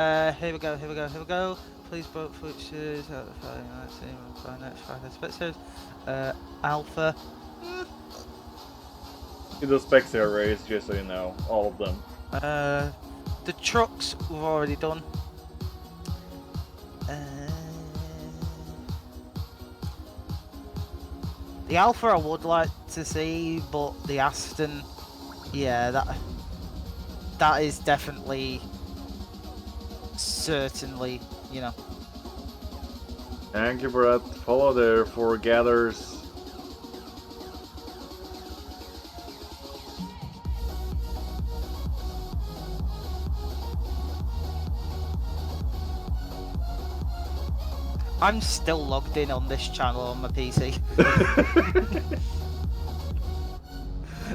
Here we go, here we go, here we go. Please vote for which is out of the next 5 episodes. Alpha. The specs are raised, just so you know, all of them. The trucks we've already done. The Alpha I would like to see, but the Aston, yeah, that is definitely, certainly, you know. Thank you, Brett. Follow there for gathers. I'm still logged in on this channel on my PC.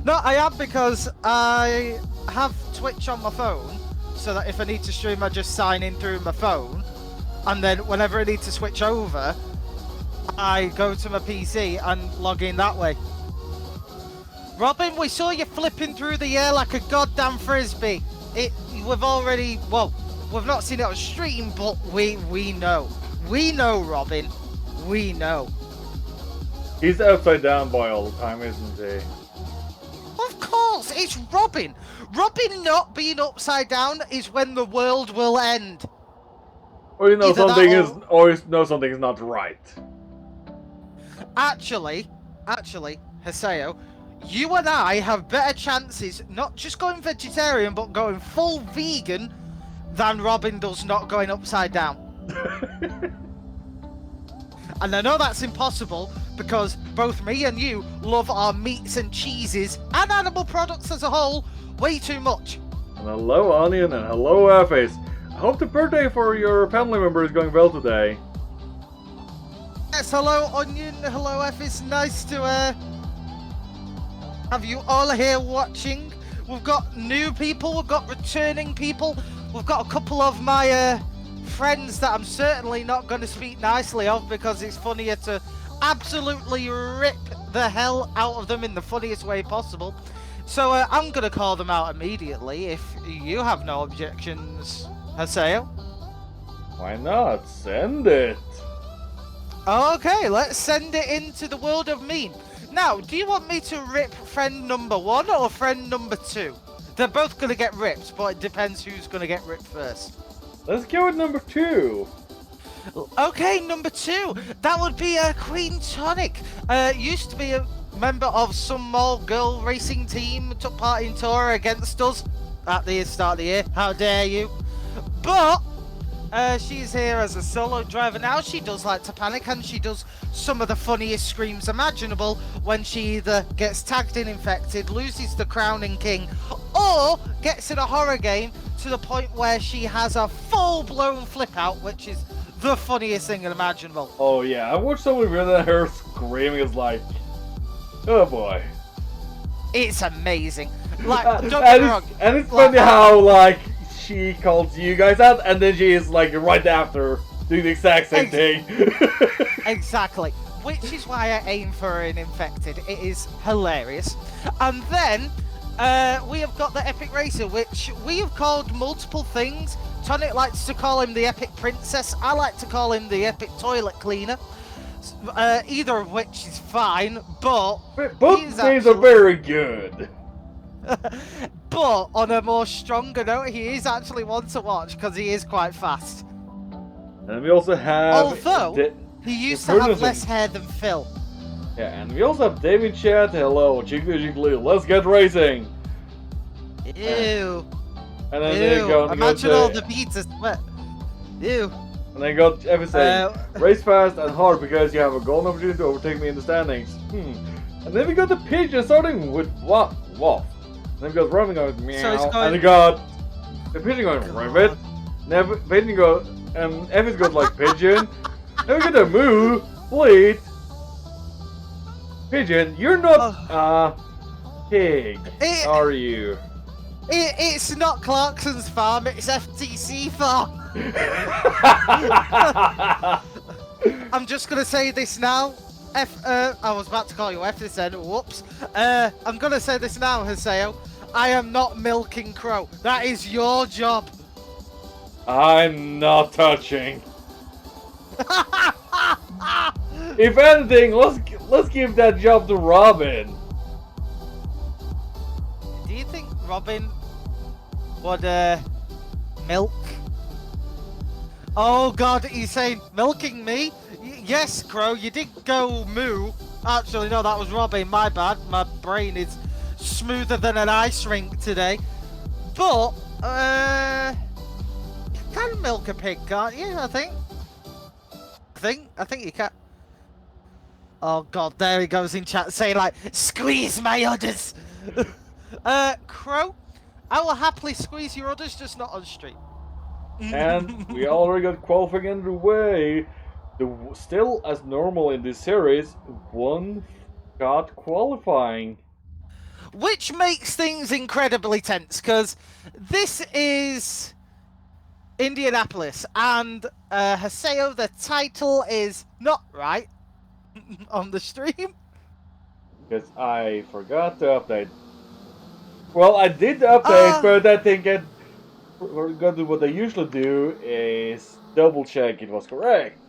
No, I am, because I have Twitch on my phone, so that if I need to stream, I just sign in through my phone, and then whenever I need to switch over, I go to my PC and log in that way. Robin, we saw you flipping through the air like a goddamn frisbee. We've already, well, we've not seen it on stream, but we know. We know, Robin. We know. He's upside down boy all the time, isn't he? Of course, it's Robin. Robin not being upside down is when the world will end. Or you know Either something that is, or you know something is not right. Actually, Haseo, you and I have better chances not just going vegetarian, but going full vegan than Robin does not going upside down. And I know that's impossible because both me and you love our meats and cheeses and animal products as a whole way too much. And hello, Onion, and hello, Airface. I hope the birthday for your family member is going well today. Yes, hello, Onion, hello, F. It's nice to have you all here watching. We've got new people, we've got returning people, we've got a couple of my friends that I'm certainly not going to speak nicely of because it's funnier to absolutely rip the hell out of them in the funniest way possible. So I'm going to call them out immediately if you have no objections, Haseo. Why not? Send it. Okay, let's send it into the world of meme. Now, do you want me to rip friend number 1 or friend number 2? They're both going to get ripped, but it depends who's going to get ripped first. Let's go with number 2. Okay, number 2. That would be Queen Tonic. Used to be a member of some small girl racing team. Took part in tour against us at the start of the year. How dare you? But she's here as a solo driver now. She does like to panic, and she does some of the funniest screams imaginable when she either gets tagged in infected, loses the crowning king, or gets in a horror game to the point where she has a full-blown flip out, which is the funniest thing imaginable. Oh yeah, I watched somebody video that her screaming is like, oh boy. It's amazing. Like, don't get me wrong. And it's funny how like she calls you guys out, and then she is like right after doing the exact same thing. Exactly. Which is why I aim for an infected. It is hilarious. And then we have got the Epic Racer, which we have called multiple things. Tonic likes to call him the Epic Princess. I like to call him the Epic Toilet Cleaner. Either of which is fine, but both names are very good. But on a more stronger note, he is actually one to watch because he is quite fast. And we also have... Although, he used to have less hair than Phil. Yeah, and we also have David Chat. Hello, Jiggly Jiggly, let's get racing! Ew. And then they go, imagine all the beats. Ew. And then got FSA, race fast and hard because you have a golden opportunity to overtake me in the standings. And then we got the pigeon starting with Waff. And then we got Robin going meow. So and we got the pigeon going rabbit. Then pigeon goes, Evans goes like pigeon. Then we got the moo, bleat. Pigeon, you're not pig, are you? It's not Clarkson's farm, it's FTC farm. I'm just gonna say this now. I was about to call you F this then, whoops. I'm gonna say this now, Haseo. I am not milking Crow. That is your job. I'm not touching. If anything, let's give that job to Robin. Do you think Robin would milk? Oh God, he's saying milking me? Yes, Crow, you did go moo. Actually, no, that was Robin. My bad. My brain is smoother than an ice rink today. But you can milk a pig, can't you? I think you can. Oh God, there he goes in chat saying like, squeeze my udders. Crow, I will happily squeeze your udders, just not on stream. And we already got qualifying underway. Still as normal in this series, one got qualifying. Which makes things incredibly tense, because this is Indianapolis, and Haseo, the title is not right on the stream. Because I forgot to update. Well, I did update, but I think what I usually do is double check it was correct.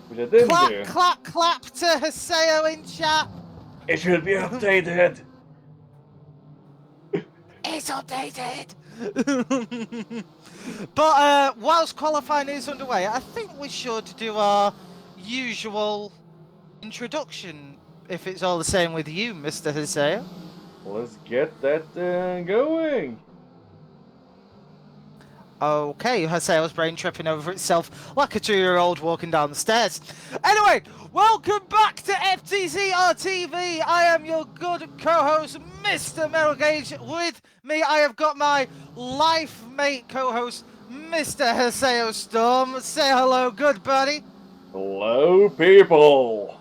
Which I didn't do. Clap to Haseo in chat. It should be updated. It's updated. But whilst qualifying is underway, I think we should do our usual introduction, if it's all the same with you, Mr. Haseo. Let's get that going. Okay, Haseo's brain tripping over itself like a 2-year-old walking down the stairs. Anyway, welcome back to FTC RTV. I am your good co-host, Mr. Metal Gage. With me, I have got my life mate co-host, Mr. Haseo Storm. Say hello, good buddy. Hello, people.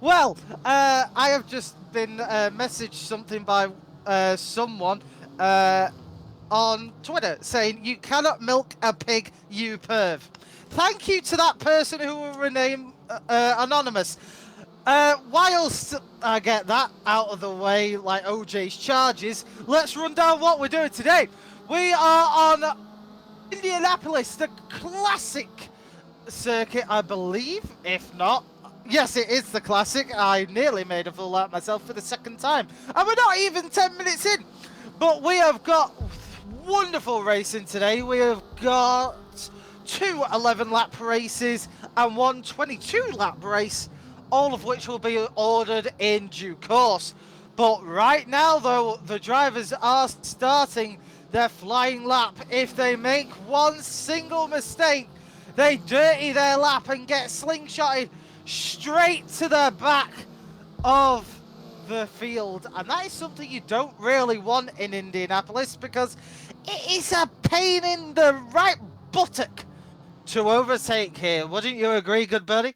Well, I have just been messaged something by someone on Twitter saying, you cannot milk a pig, you perv. Thank you to that person who will remain anonymous. Whilst I get that out of the way, like OJ's charges, let's run down what we're doing today. We are on Indianapolis, the classic circuit, I believe. If not, yes, it is the classic. I nearly made a fool out of myself for the second time. And we're not even 10 minutes in. But we have got wonderful racing today. We have got 2 11-lap races and 1 22-lap race, all of which will be ordered in due course. But right now, though, the drivers are starting their flying lap. If they make one single mistake, they dirty their lap and get slingshotted straight to the back of the field. And that is something you don't really want in Indianapolis, because it is a pain in the right buttock to overtake here. Wouldn't you agree, good buddy?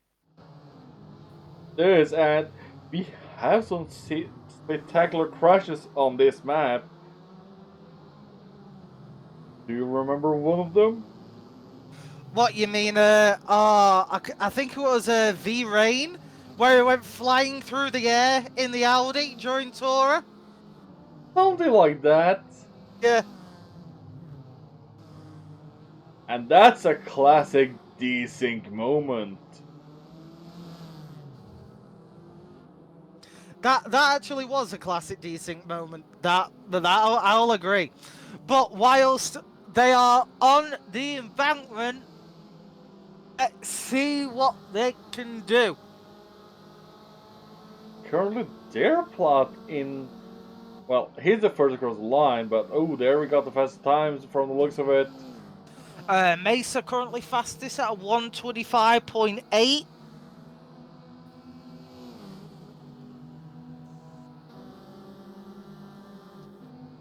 There is, and we have some spectacular crashes on this map. Do you remember one of them? What you mean? I think it was V-Rain, where it went flying through the air in the Audi during Tora. Something like that. Yeah. And that's a classic desync moment. That actually was a classic desync moment. That I'll agree. But whilst they are on the embankment, let's see what they can do. Currently, their plot in... Well, he's the first across the line, but oh, there we got the fastest times from the looks of it. Mesa currently fastest at 125.8.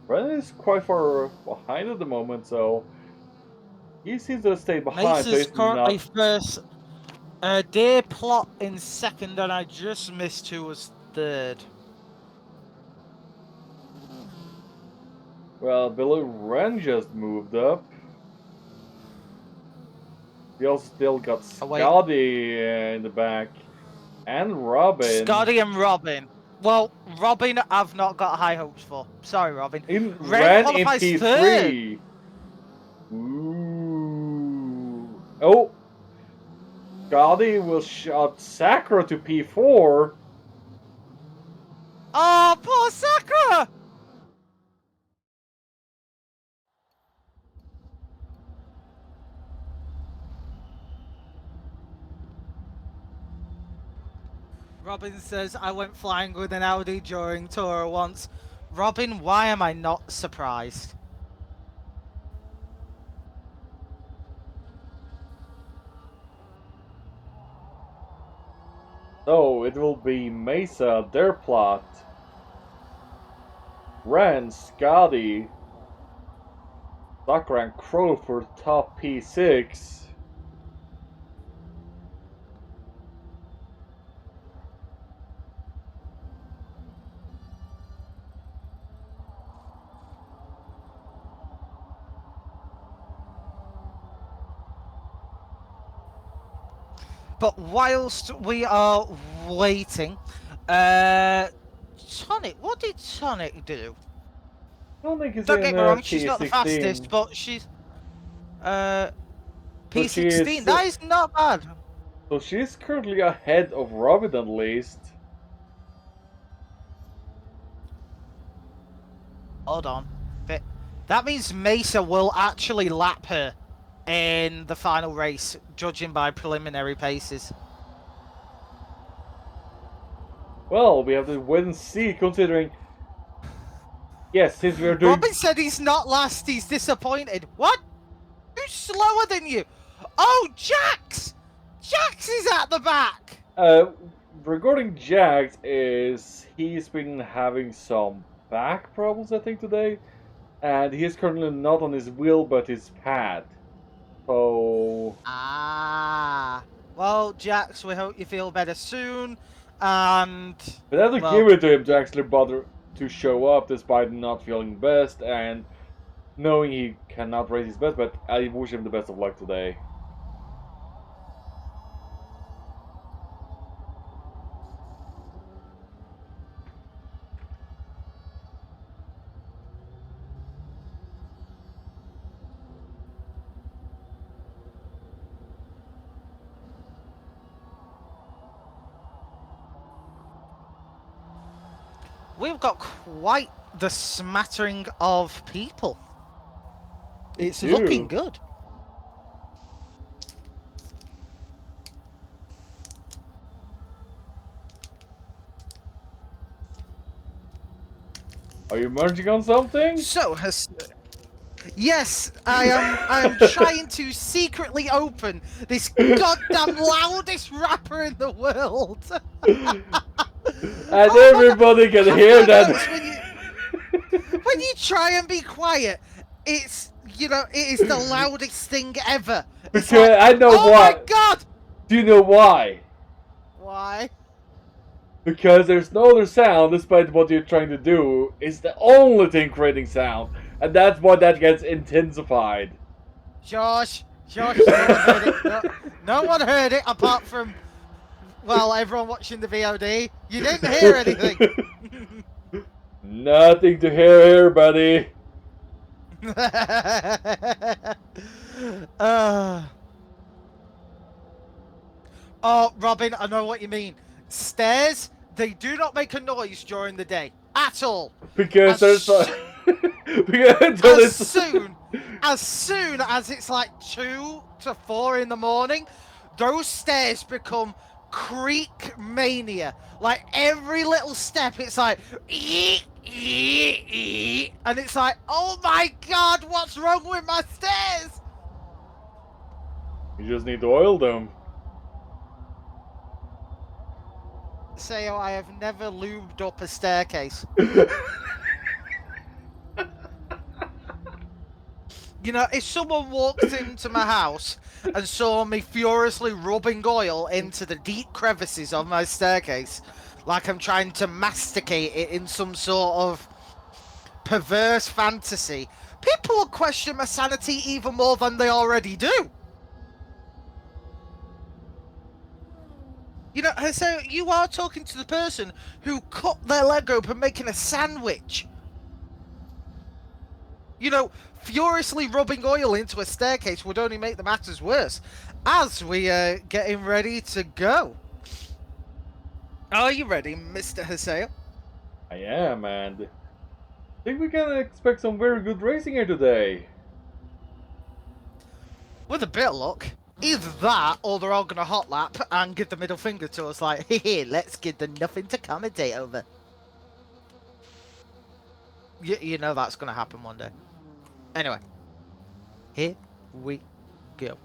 Brennan is quite far behind at the moment, so he seems to stay behind. Mesa's currently first. Deer Plot in second, and I just missed who was third. Well, Billy Wren just moved up. We also still got Scotty in the back, and Robin. Scotty and Robin. Well, Robin, I've not got high hopes for. Sorry, Robin. Ran in qualifies P3. Ooh. Oh. Scotty will shot Sakura to P4. Oh, poor Sakura! Robin says, I went flying with an Audi during tour once. Robin, why am I not surprised? So it will be Mesa, their plot. Ren, Scotty, Sakura, and Crow for top P6. But whilst we are waiting, Tonic, what did Tonic do? Tonic is Don't in get me wrong, she's P16. not the fastest, but she's P16. Is, that is not bad. so she's currently ahead of Robin at least. Hold on. That means Mesa will actually lap her in the final race, judging by preliminary paces. Well, we have to wait and see, considering... Yes, since we are doing... Robin said he's not last, he's disappointed. What? Who's slower than you? Oh, Jax! Jax is at the back! Regarding Jax, he's been having some back problems, I think, today. And he is currently not on his wheel, but his pad. So... Ah. Well, Jax, we hope you feel better soon. And... But I have to give it to him to actually bother to show up despite not feeling best and knowing he cannot race his best, but I wish him the best of luck today. We've got quite the smattering of people. It's looking good. Are you merging on something? So, yes, I am trying to secretly open this goddamn loudest rapper in the world. And everybody can hear that. When you try and be quiet, it's, you know, it is the loudest thing ever. Because like, I know oh why. Oh my god! Do you know why? Why? Because there's no other sound, despite what you're trying to do, is the only thing creating sound. And that's why that gets intensified. Josh, no one heard it. No one heard it apart from, well, everyone watching the VOD. You didn't hear anything. Nothing to hear here, buddy. Oh, Robin, I know what you mean. Stairs, they do not make a noise during the day. At all. Because there's as soon as it's like 2 to 4 in the morning, those stairs become creak mania. Like every little step, it's like, and it's like, oh my god, what's wrong with my stairs? You just need to oil them. Sayo, I have never lubed up a staircase. You know, if someone walked into my house and saw me furiously rubbing oil into the deep crevices of my staircase, like I'm trying to masticate it in some sort of perverse fantasy, people will question my sanity even more than they already do. You know, so you are talking to the person who cut their leg open making a sandwich. You know, furiously rubbing oil into a staircase would only make the matters worse. As we are getting ready to go. Are you ready, Mr. Haseo? I am, and I think we can expect some very good racing here today. With a bit of luck, either that or they're all going to hot lap and give the middle finger to us like, hey, let's give them nothing to commentate over. You know that's going to happen one day. Anyway, here we go.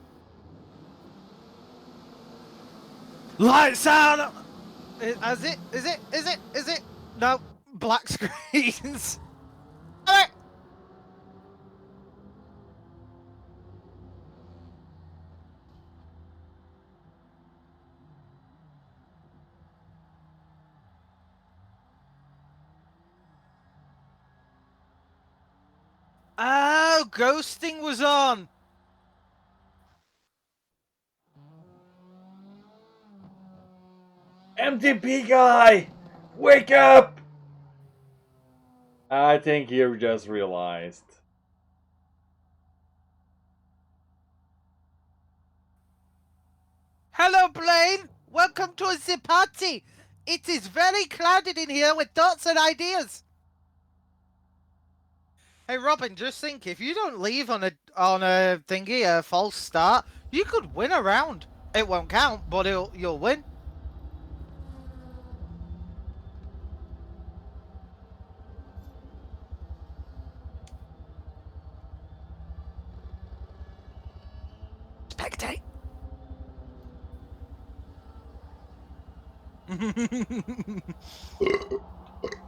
Lights out! Is it? No, black screens. Oh, ghosting was on. MTP guy! Wake up! I think you just realized. Hello, Blaine. Welcome to the party. It is very crowded in here with thoughts and ideas. Hey, Robin, just think, if you don't leave on a thingy, a false start, you could win a round. It won't count, but you'll win. Spectate.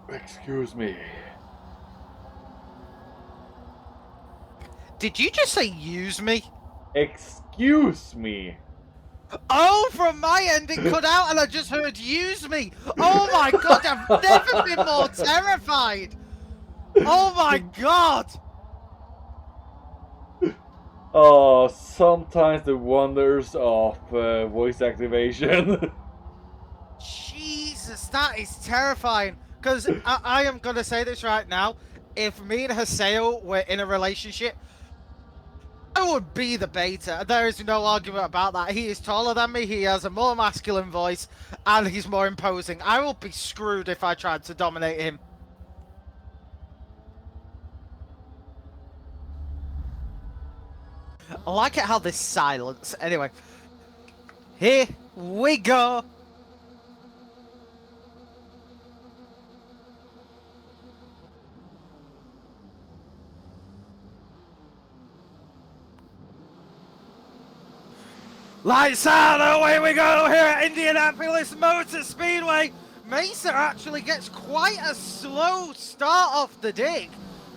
Excuse me. Did you just say use me? Excuse me. Oh, from my end it cut out and I just heard use me. Oh my god, I've never been more terrified. Oh my god. Oh, sometimes the wonders of voice activation. Jesus, that is terrifying. Because I am going to say this right now. If me and Haseo were in a relationship, I would be the beta. There is no argument about that. He is taller than me, he has a more masculine voice, and he's more imposing. I will be screwed if I tried to dominate him. I like it how this silence. Anyway, here we go. Lights out, away we go here at Indianapolis Motor Speedway. Mesa actually gets quite a slow start off the dig,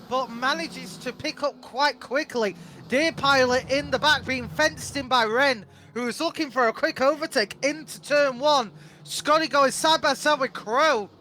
but manages to pick up quite quickly. Deer Pilot in the back being fenced in by Ren, who is looking for a quick overtake into turn one. Scotty going side by side with Crow.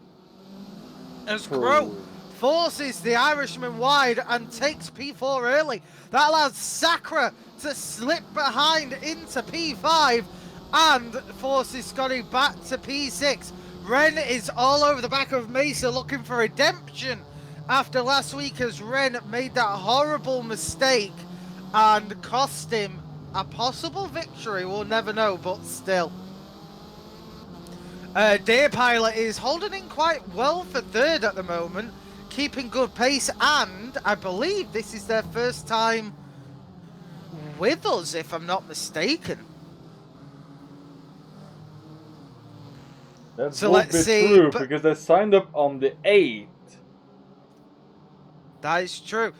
As Crow forces the Irishman wide and takes P4 early. That allows Sakura to slip behind into P5 and forces Scotty back to P6. Ren is all over the back of Mesa looking for redemption after last week as Ren made that horrible mistake and cost him a possible victory. We'll never know, but still. Deer Pilot is holding in quite well for third at the moment, keeping good pace, and I believe this is their first time with us, if I'm not mistaken. That so would let's be see, true, because they signed up on the 8th. That is true.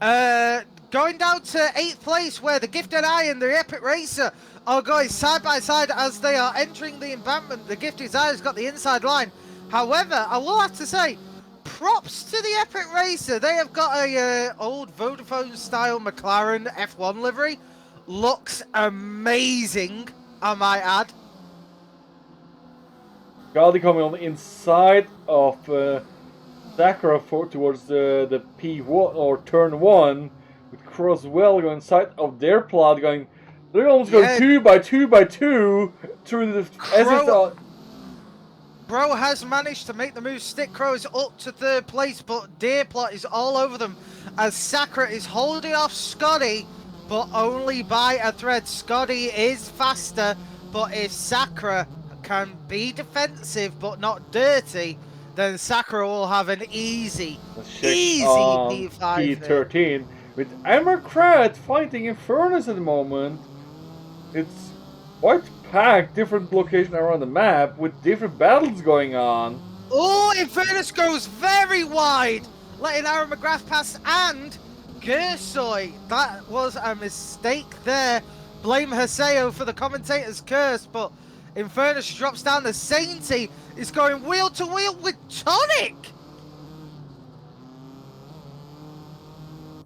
Going down to 8th place, where the Gifted Eye and the Epic Racer are going side by side as they are entering the embankment. The Gifted Eye has got the inside line. However, I will have to say, props to the Epic Racer. They have got a old Vodafone style McLaren F1 livery. Looks amazing, I might add. Galdi coming on the inside of Sakura towards the P1 or turn 1, with Crosswell going inside of their plot, they're almost going 2 by 2 by 2 through the Crow has managed to make the move. Stick Crow is up to 3rd place, but Deerplot is all over them as Sakura is holding off Scotty, but only by a thread. Scotty is faster, but if Sakura can be defensive but not dirty, then Sakura will have an easy P5 P13 with Amarkrat fighting Infernus at the moment. It's quite packed, different location around the map with different battles going on. Oh, Infernus goes very wide, letting Aaron McGrath pass and Gersoi. That was a mistake there. Blame Haseo for the commentator's curse, but Infernus drops down. The Sainty is going wheel to wheel with Tonic.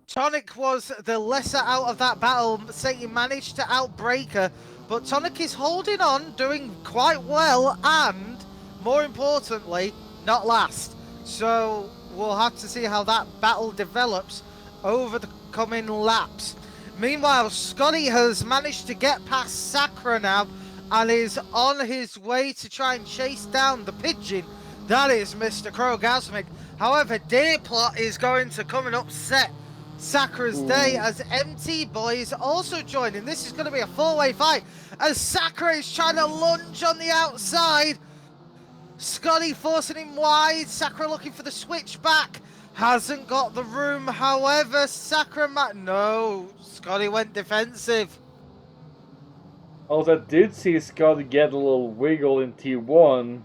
Tonic was the lesser out of that battle. Sainty managed to outbreak her, but Tonic is holding on, doing quite well, and more importantly, not last. So we'll have to see how that battle develops over the coming laps. Meanwhile, Scotty has managed to get past Sakura now and is on his way to try and chase down the pigeon. That is Mr. Krogasmic. However, Deerplot is going to come and upset Sakura's day as MT Boy is also joining. This is going to be a 4-way fight as Sakura is trying to lunge on the outside. Scotty forcing him wide. Sakura looking for the switch back. Hasn't got the room. However, Sakura no. Scotty went defensive. Also, I did see Scotty get a little wiggle in T1.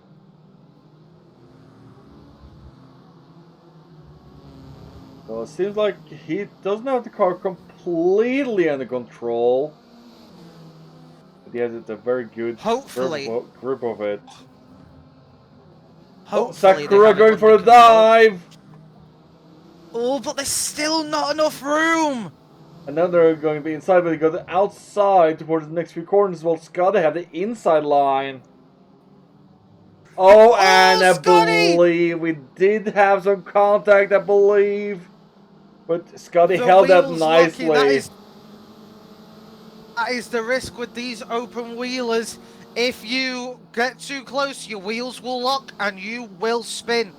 So it seems like he doesn't have the car completely under control. But he has a very good grip of it. Sakura going for a dive! Oh, but there's still not enough room! And now they're going to be inside, but they go the outside towards the next few corners. Well, Scotty had the inside line. Oh, and I believe we did have some contact, I believe. But Scotty held that nicely. That is the risk with these open wheelers. If you get too close, your wheels will lock and you will spin.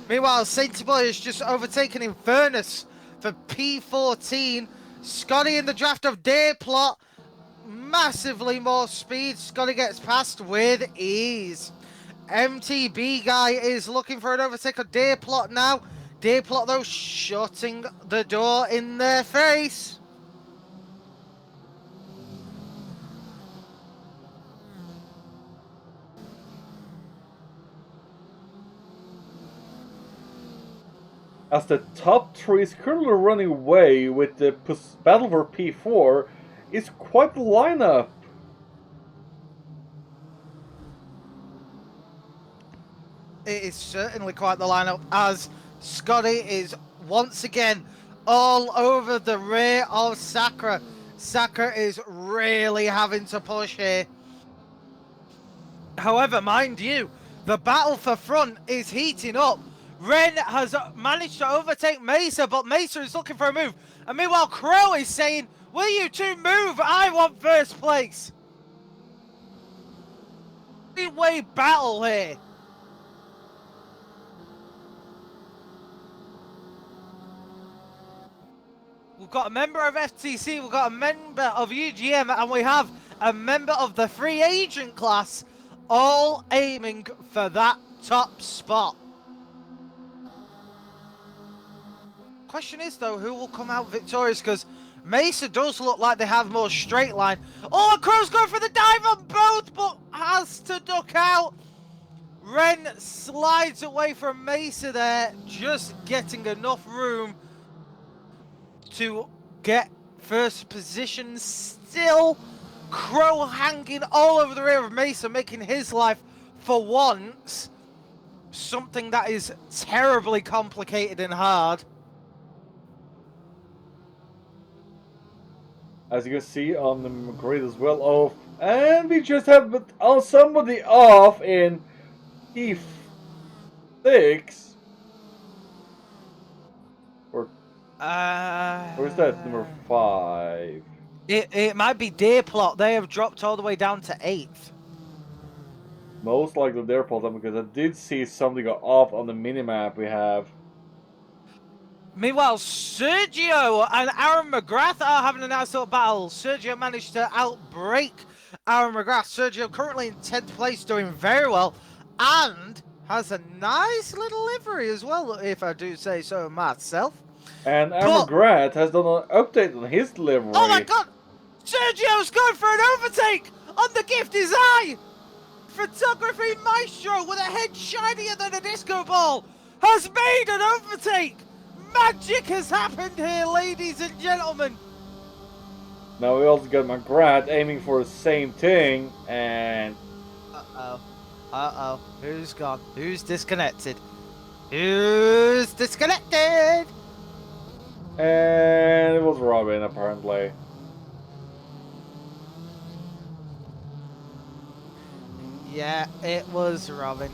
Meanwhile, Sainty Boy has just overtaken Infernus for P14. Scotty in the draft of Deerplot. Massively more speed. Scotty gets past with ease. MTB guy is looking for an overtake of Deerplot now. Deerplot, though, shutting the door in their face. As the top 3 is currently running away with the battle for P4, it's quite the lineup. It is certainly quite the lineup as Scotty is once again all over the rear of Sakura. Sakura is really having to push here. However, mind you, the battle for front is heating up. Ren has managed to overtake Mesa, but Mesa is looking for a move. And meanwhile, Crow is saying, will you two move? I want first place. 3-way battle here. We've got a member of FTC, we've got a member of UGM, and we have a member of the free agent class, all aiming for that top spot. Question is, though, who will come out victorious? Because Mesa does look like they have more straight line. Oh, and Crow's going for the dive on both, but has to duck out. Ren slides away from Mesa there, just getting enough room to get first position. Still, Crow hanging all over the rear of Mesa, making his life, for once, something that is terribly complicated and hard. As you can see on the grid as well. Oh, and we just have somebody off in E6. Or is that number 5? It might be Deerplot. They have dropped all the way down to 8th. Most likely their fault, because I did see something go off on the minimap we have. Meanwhile, Sergio and Aaron McGrath are having an absolute battle. Sergio managed to outbreak Aaron McGrath. Sergio currently in 10th place, doing very well, and has a nice little livery as well, if I do say so myself. And Aaron McGrath has done an update on his livery. Oh my god! Sergio's going for an overtake on the gift his eye! Photography Maestro with a head shinier than a disco ball has made an overtake! Magic has happened here, ladies and gentlemen! Now we also got McGrath aiming for the same thing, and... Uh-oh. Who's gone? Who's disconnected? Who's disconnected? And it was Robin, apparently. Yeah, it was Robin.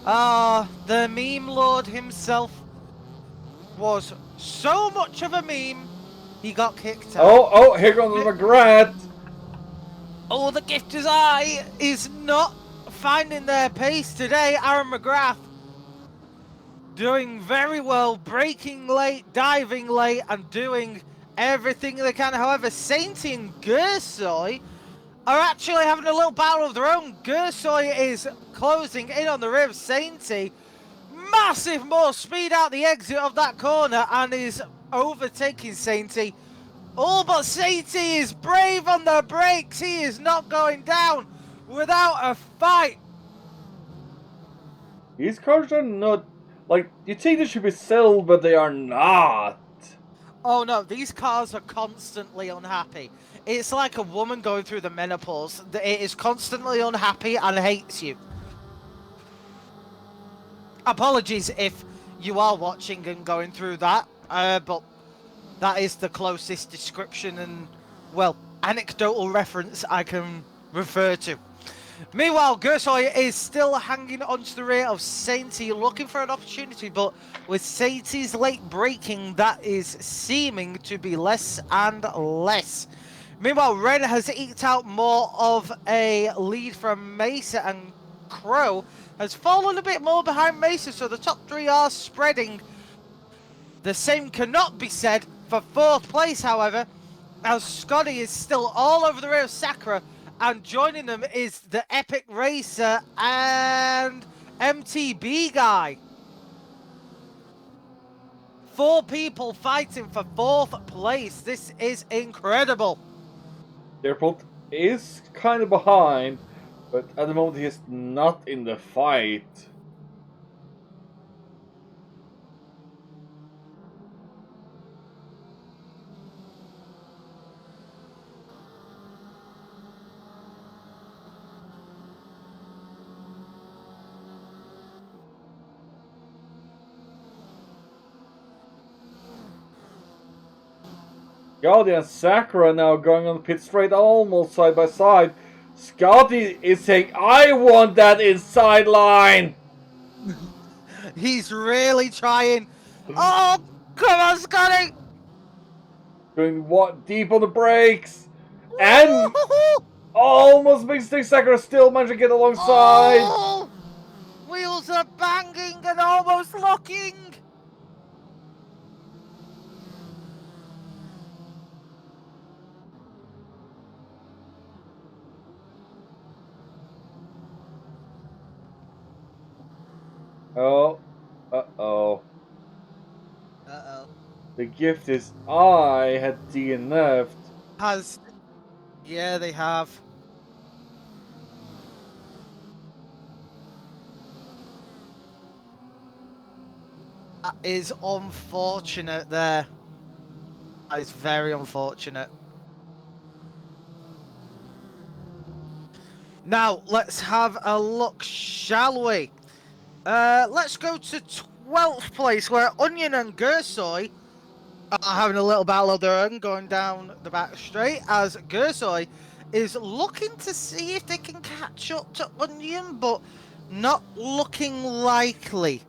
Ah, the meme lord himself was so much of a meme, he got kicked out. Oh, here comes McGrath! Oh, the gifter's eye is not finding their pace today. Aaron McGrath doing very well, breaking late, diving late, and doing everything they can. However, Sainty and Gersoy are actually having a little battle of their own. Gersoy is closing in on the rear of Sainty. Massive more speed out the exit of that corner and is overtaking Sainty. All but Sainty is brave on the brakes. He is not going down without a fight. These cars are not... Like, you think they should be settled, but they are not. Oh no, these cars are constantly unhappy. It's like a woman going through the menopause. It is constantly unhappy and hates you. Apologies if you are watching and going through that, but that is the closest description and, well, anecdotal reference I can refer to. Meanwhile, Gersoy is still hanging onto the rear of Sainty, looking for an opportunity, but with Sainty's late braking, that is seeming to be less and less. Meanwhile, Ren has eked out more of a lead from Mesa, and Crow has fallen a bit more behind Mesa, so the top three are spreading. The same cannot be said for 4th place, however, as Scotty is still all over the rear of Sakura, and joining them is the Epic Racer and MTB guy. 4 people fighting for 4th place. This is incredible. Airport is kind of behind, but at the moment he is not in the fight. Scotty and Sakura now going on the pit straight almost side by side. Scotty is saying, I want that inside line! He's really trying. Oh, come on, Scotty! Going deep on the brakes. And almost mistake. Sakura still managed to get alongside. Oh, wheels are banging and almost locking. Oh. Uh-oh. Uh-oh. The gift is I had DNF'd. Yeah, they have. That is unfortunate there. That is very unfortunate. Now, let's have a look, shall we? Let's go to 12th place, where Onion and Gersoy are having a little battle of their own, going down the back straight, as Gersoy is looking to see if they can catch up to Onion, but not looking likely.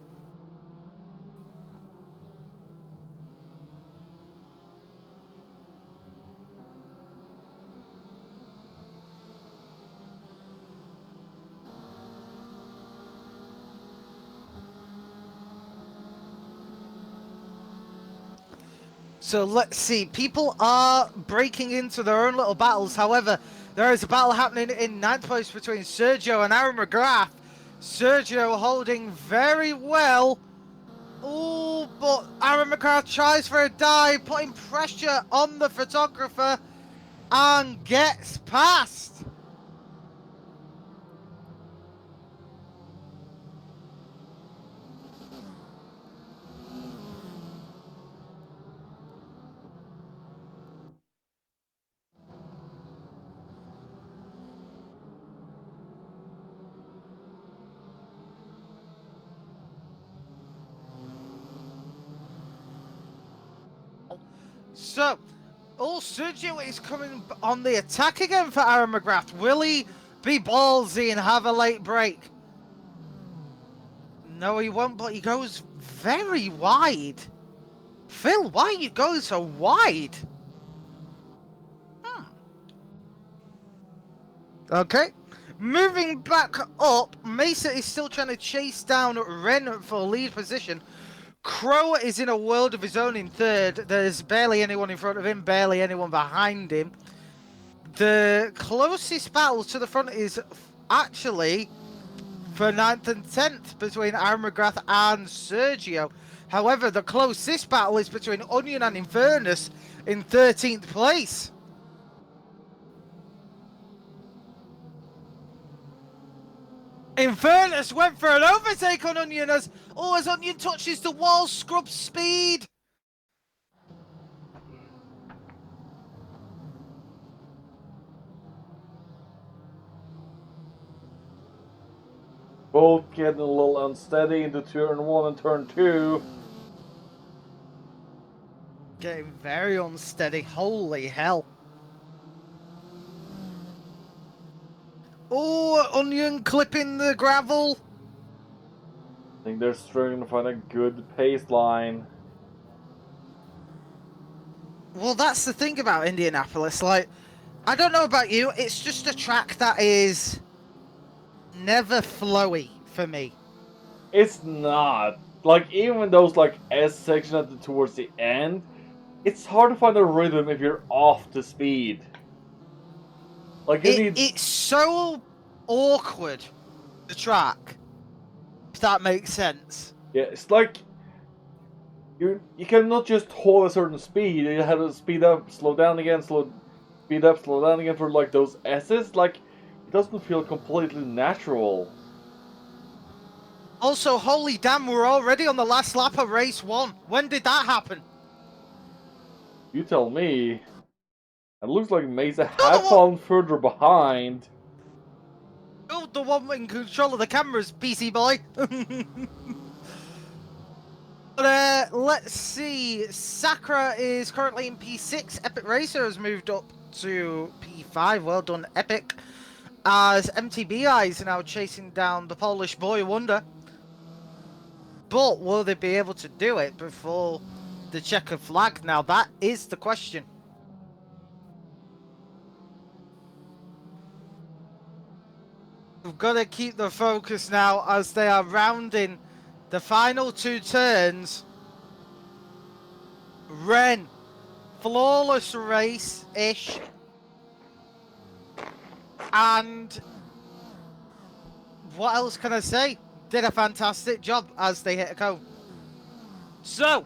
So let's see. People are breaking into their own little battles. However, there is a battle happening in 9th place between Sergio and Aaron McGrath. Sergio holding very well. Oh, but Aaron McGrath tries for a dive, putting pressure on the photographer and gets past. So, Sergio is coming on the attack again for Aaron McGrath. Will he be ballsy and have a late break? No, he won't, but he goes very wide. Phil, why are you going so wide? Okay. Moving back up, Mesa is still trying to chase down Ren for lead position. Crow is in a world of his own in 3rd. There's barely anyone in front of him, barely anyone behind him. The closest battle to the front is actually for 9th and 10th between Aaron McGrath and Sergio. However, the closest battle is between Onion and Infernus in 13th place. Infernus went for an overtake on Onion as Onion touches the wall, scrubs speed. Both getting a little unsteady into turn 1 and turn 2. Getting very unsteady, holy hell. Oh, Onion clipping the gravel. I think they're struggling to find a good pace line. Well, that's the thing about Indianapolis. Like, I don't know about you, it's just a track that is never flowy for me. It's not. Like, even those, like, S section towards the end, it's hard to find a rhythm if you're off the speed. Like, it's so awkward, the track, if that makes sense. Yeah, it's like you cannot just hold a certain speed. You have to speed up, slow down again, speed up, slow down again for like those S's. Like, it doesn't feel completely natural. Also, holy damn, we're already on the last lap of race 1. When did that happen? You tell me. It looks like Mesa had fallen further behind. Oh, the one in control of the cameras, PC boy. But let's see. Sakura is currently in P6. Epic Racer has moved up to P5. Well done, Epic. As MTBI is now chasing down the Polish boy wonder. But will they be able to do it before the checkered flag? Now that is the question. We've got to keep the focus now as they are rounding the final 2 turns. Ren, flawless race-ish. And what else can I say? Did a fantastic job as they hit a cone. So,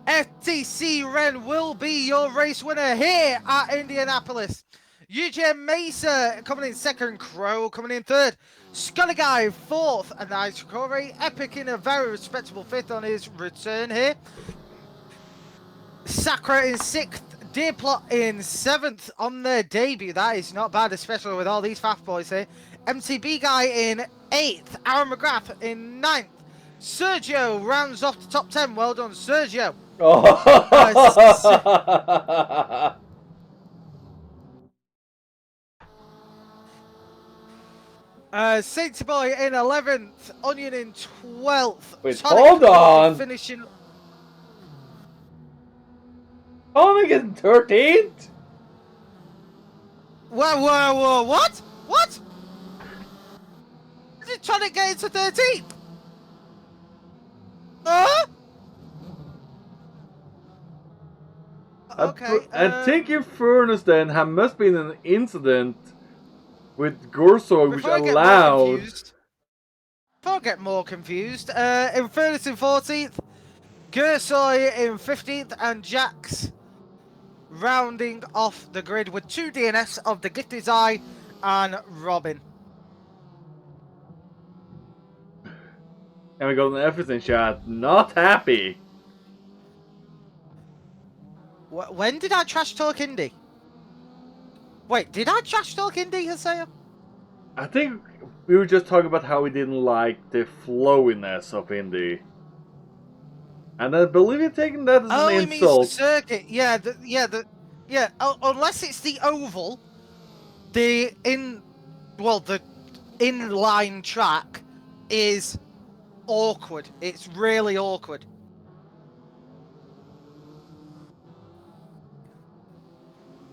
FTC Ren will be your race winner here at Indianapolis. UJ Mesa coming in 2nd, Crow coming in 3rd, Scully Guy 4th, and Nice Corey Epic in a very respectable 5th on his return here. Sakura in 6th, Deerplot in 7th on their debut. That is not bad, especially with all these fast boys here. MTB Guy in 8th, Aaron McGrath in 9th. Sergio rounds off the top 10. Well done, Sergio. Sainty Boy in 11th, Onion in 12th. Wait, Tonic hold on. Finishing. Tonic is 13th? Whoa, what? What? Did Tonic get into 13th? Huh? Okay. And thinking furnace then must been an incident with Gorso which allowed. Before I get more confused, in furnace in 14th, Gersoy in 15th, and Jax rounding off the grid with 2 DNFs of the Gifted Eye and Robin. And we got an everything chat. Not happy. When did I trash talk Indy? Wait, did I trash talk Indy, Haseo? I think we were just talking about how we didn't like the flowiness of Indy. And I believe you're taking that as an insult. Means the circuit. Yeah, unless it's the oval, the inline track is awkward. It's really awkward.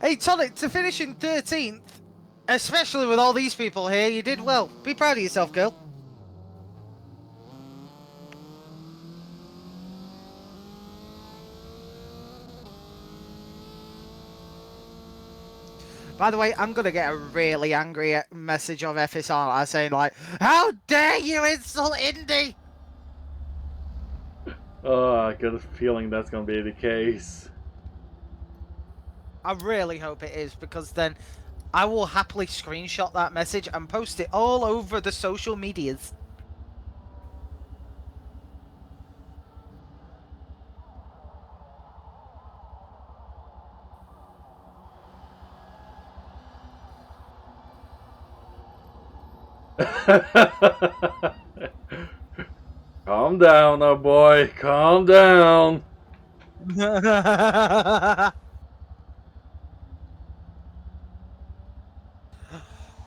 Hey, Tonic, to finish in 13th, especially with all these people here, you did well. Be proud of yourself, girl. By the way, I'm going to get a really angry message of FSR saying, like, how dare you insult Indy? Oh, I got a feeling that's going to be the case. I really hope it is, because then I will happily screenshot that message and post it all over the social medias. Calm down, oh boy. Calm down.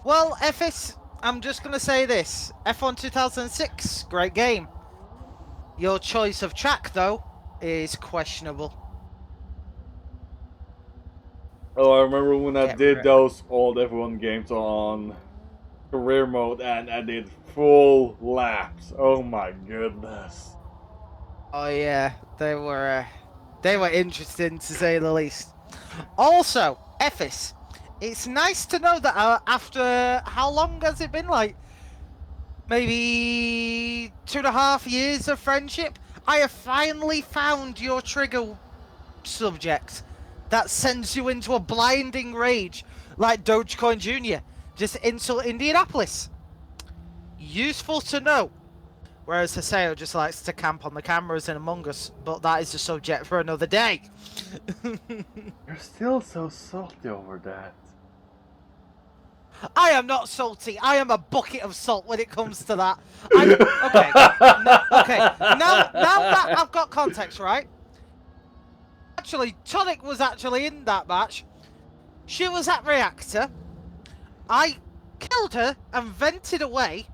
Well, FS, I'm just going to say this. F1 2006, great game. Your choice of track, though, is questionable. Oh, I remember when I did those old F1 games on career mode and I did full laps. Oh my goodness. Oh yeah, they were interesting to say the least. Also, Ephes, it's nice to know that after how long has it been? Like maybe 2.5 years of friendship, I have finally found your trigger subject that sends you into a blinding rage, like Dogecoin Jr. Just insult Indianapolis. Useful to know. Whereas Haseo just likes to camp on the cameras in Among Us, but that is a subject for another day. You're still so salty over that. I am not salty. I am a bucket of salt when it comes to that. Okay. Now that I've got context, right? Actually, Tonic was actually in that match. She was at Reactor. I killed her and vented away.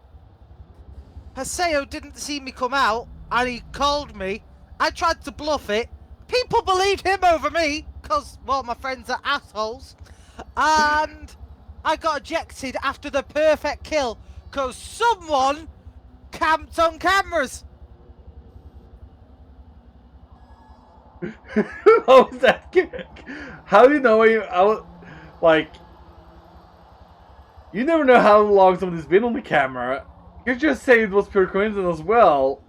Haseo didn't see me come out, and he called me. I tried to bluff it. People believed him over me, because, well, my friends are assholes. And I got ejected after the perfect kill, because someone camped on cameras. How was that? How do you know you never know how long somebody's been on the camera. You just say it was pure coincidence as well.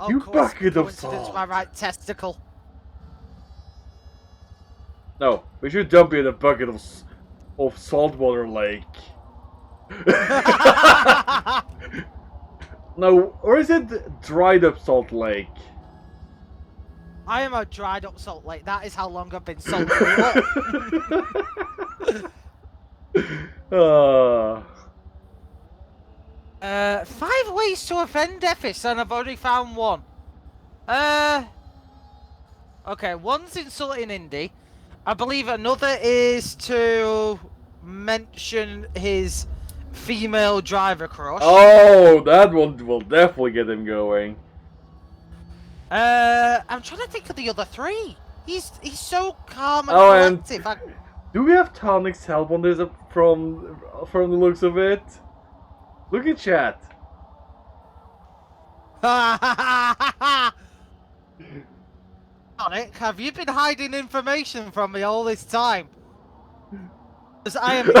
You bucket of salt. My right testicle. No, we should dump you in a bucket of saltwater lake. No, or is it dried up salt lake? I am a dried up salt lake. That is how long I've been salty. 5 ways to offend Ephes, and I've already found one. Okay, one's insulting Indy. I believe another is to mention his female driver crush. Oh, that one will definitely get him going. I'm trying to think of the other 3. He's so calm and collective. Do we have Tonic's help on this from the looks of it? Look at chat. I Sonic, have you been hiding information from me all this time? Because I am eager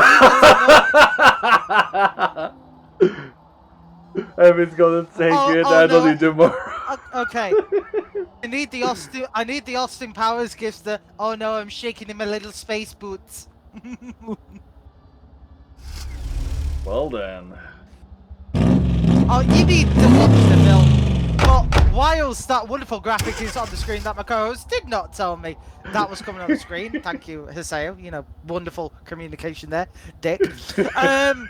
to know. Evan's gonna say good Anthony tomorrow. Okay. I need the Austin Powers gifts. Oh no, I'm shaking in my little space boots. Well then. Oh, you need to watch the film. But whilst that wonderful graphic is on the screen that my co-host did not tell me that was coming on the screen. Thank you, Hiseo. You know, wonderful communication there, Dick. Forzatography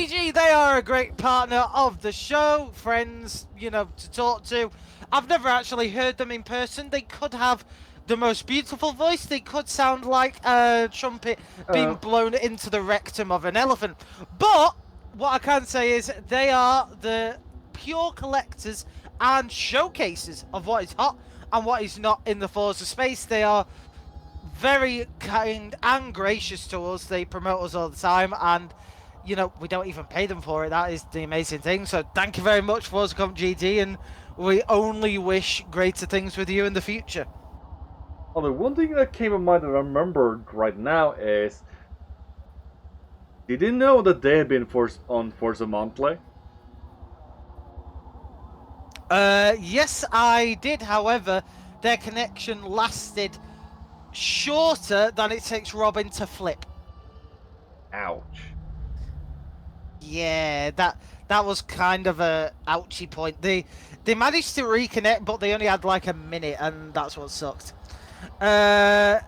GG, they are a great partner of the show, friends, you know, to talk to. I've never actually heard them in person. They could have the most beautiful voice. They could sound like a trumpet being blown into the rectum of an elephant. But what I can say is they are the pure collectors and showcases of what is hot and what is not in the Forza space. They are very kind and gracious to us. They promote us all the time, and you know, we don't even pay them for it. That is the amazing thing. So thank you very much, Forzatography GG, and we only wish greater things with you in the future. Oh, the one thing that came to mind that I remember right now is, did you know that they had been on Forza Monthly? Yes, I did. However, their connection lasted shorter than it takes Robin to flip. Ouch. Yeah, that was kind of a ouchy point. They managed to reconnect, but they only had like a minute, and that's what sucked. If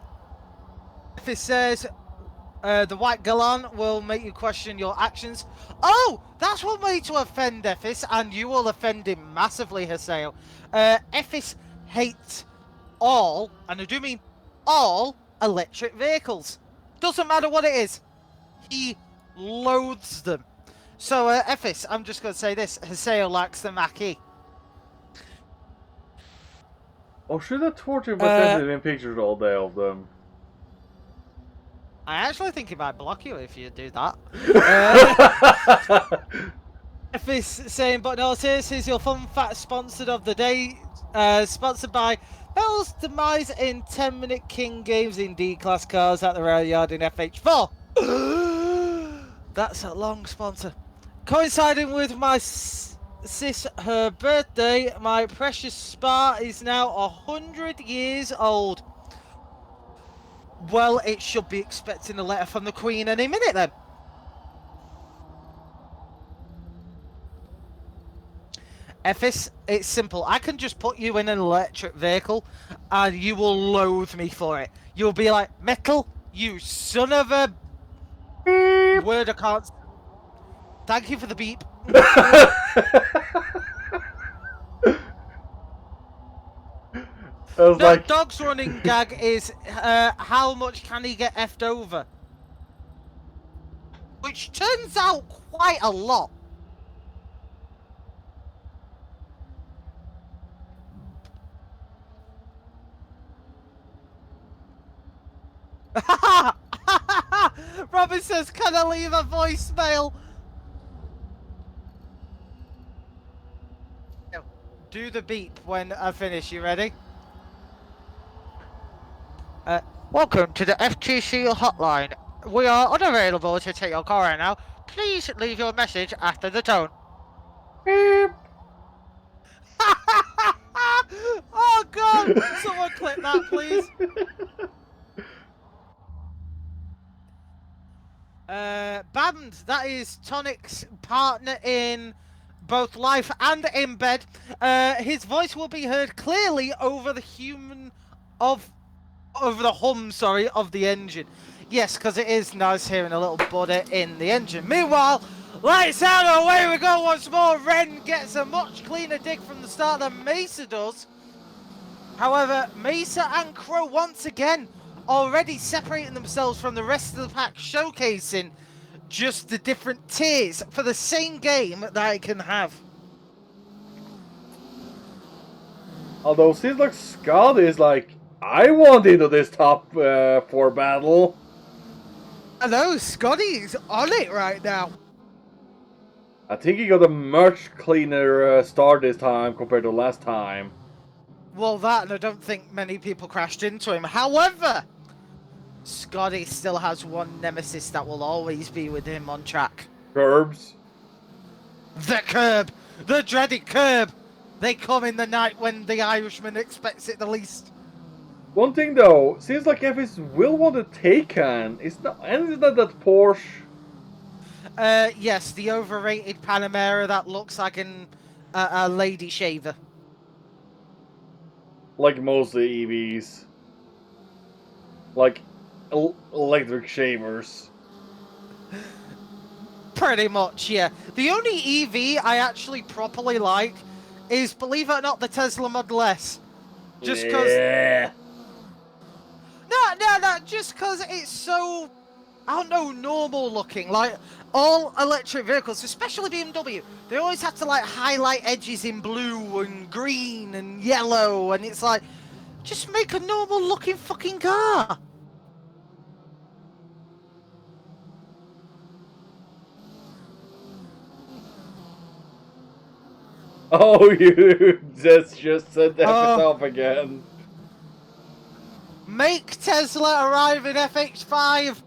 it says the white Galan will make you question your actions. Oh, that's one way to offend Ephis, and you will offend him massively, Hiseo. Ephis hates all, and I do mean all, electric vehicles. Doesn't matter what it is. He loathes them. So, Ephis, I'm just going to say this. Hiseo likes the Mach-E. Oh, should I torture him by sending him pictures all day of them? I actually think he might block you if you do that. Ephis saying, but notice, here's your fun fact sponsored of the day. Sponsored by Bell's Demise in 10-minute King Games in D-Class cars at the rail yard in FH4. That's a long sponsor. Coinciding with my sis, her birthday, my precious Spa is now 100 years old. Well, it should be expecting a letter from the Queen any minute then. Ephis, it's simple. I can just put you in an electric vehicle and you will loathe me for it. You'll be like, Metal, you son of a beep. Word I can't. Thank you for the beep. Dog's running gag is how much can he get effed over? Which turns out quite a lot. Robin says, can I leave a voicemail? Do the beep when I finish. You ready? Welcome to the FTC hotline. We are unavailable to take your call right now. Please leave your message after the tone. Beep. Oh God! Someone clip that, please. Band, that is Tonic's partner in both life and in bed. His voice will be heard clearly over the hum, of the engine. Yes, because it is nice hearing a little buddy in the engine. Meanwhile, lights out, away we go once more. Ren gets a much cleaner dig from the start than Mesa does. However, Mesa and Crow once again already separating themselves from the rest of the pack, showcasing just the different tiers for the same game that it can have. Although it seems like Scott is like, I want into this top 4 battle. I know, Scotty's on it right now. I think he got a much cleaner start this time compared to last time. Well, that, and I don't think many people crashed into him. However, Scotty still has one nemesis that will always be with him on track. Curbs. The curb! The dreaded curb! They come in the night when the Irishman expects it the least. One thing though, seems like FS will want to take on. It's not, and is that Porsche? Yes, the overrated Panamera that looks like a lady shaver. Like most of the EVs. Like electric shavers. Pretty much, yeah. The only EV I actually properly like is, believe it or not, the Tesla Model S. Just because... Yeah. No, just because it's so, I don't know, normal looking. Like, all electric vehicles, especially BMW, they always have to, like, highlight edges in blue and green and yellow, and it's like, just make a normal looking fucking car. Oh, you just said that yourself again. Make Tesla arrive in FX5!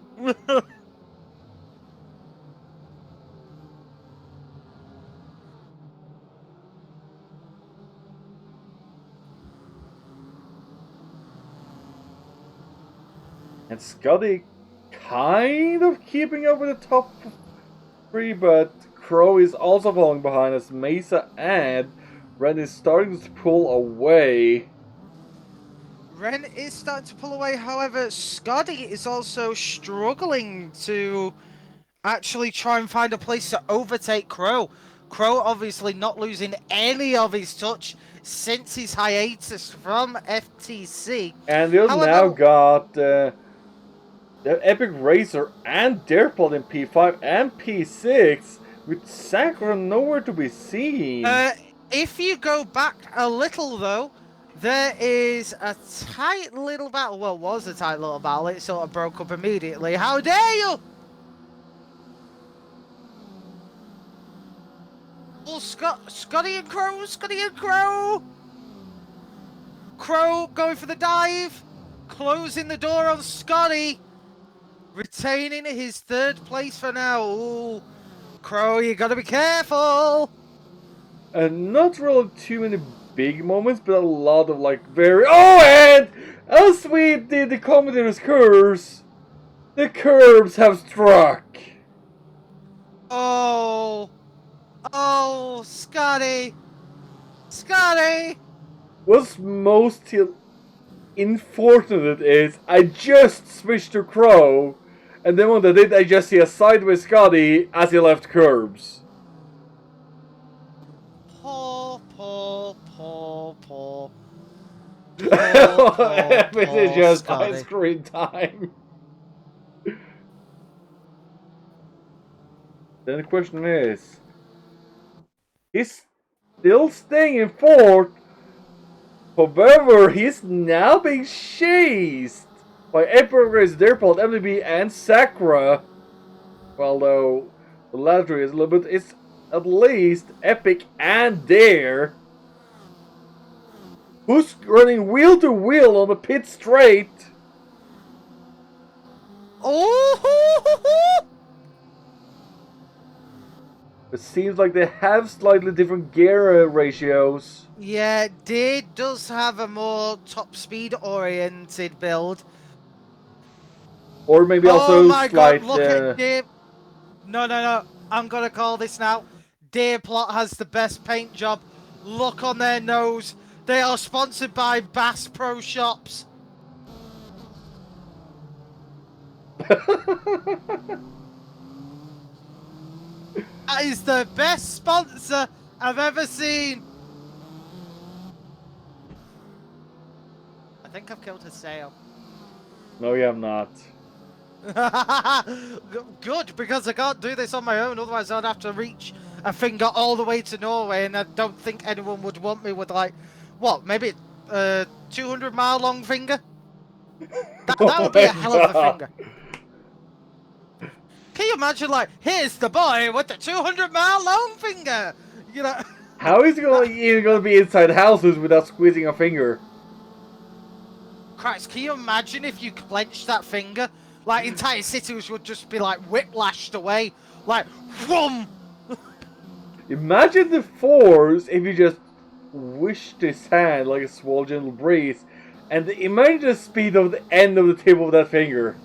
And Scotty kind of keeping up with the top 3, but Crow is also falling behind as Mesa and Ren is starting to pull away. Ren is starting to pull away, however, Scotty is also struggling to actually try and find a place to overtake Crow. Crow obviously not losing any of his touch since his hiatus from FTC. And they've now got the Epic Racer and Dirtball in P5 and P6 with Sakura nowhere to be seen. If you go back a little though, there is a tight little battle. Well, was a tight little battle. It sort of broke up immediately. How dare you! Oh, Scotty and Crow! Scotty and Crow! Crow going for the dive. Closing the door on Scotty. Retaining his 3rd place for now. Ooh. Crow, you gotta be careful! And not really too many big moments, but a lot of like very... Oh, and how sweet did the commentator's curse! The curbs have struck! Oh! Oh, Scotty! Scotty! What's most unfortunate is I just switched to Crow, and then when I did, I just see a sideways Scotty as he left curbs. Poor. It is just Scotty. ice cream time. Then the question is, he's still staying in 4th. However, he's now being chased by Emperor's Dirtball, MDB, and Sakura. Well, though, the latter is a little bit, it's at least Epic and Dare. Who's running wheel to wheel on the pit straight? Oh! It seems like they have slightly different gear ratios. Yeah, Dare does have a more top speed oriented build. Or maybe also oh my slight... God, look at Dare. No. I'm gonna call this now. Dare Plot has the best paint job. Look on their nose. They are sponsored by Bass Pro Shops. That is the best sponsor I've ever seen. I think I've killed a sale. No, you have not. Good, because I can't do this on my own, otherwise I'd have to reach a finger all the way to Norway, and I don't think anyone would want me with, like, what, maybe a 200-mile long finger? That would be a hell of a finger. Can you imagine, like, here's the boy with the 200-mile long finger? You know? How is he even going to be inside houses without squeezing a finger? Christ, can you imagine if you clenched that finger? Like, entire cities would just be, like, whiplashed away. Like, whoom! Imagine the force if you just wished his hand like a small gentle breeze. And imagine the speed of the end of the tip of that finger.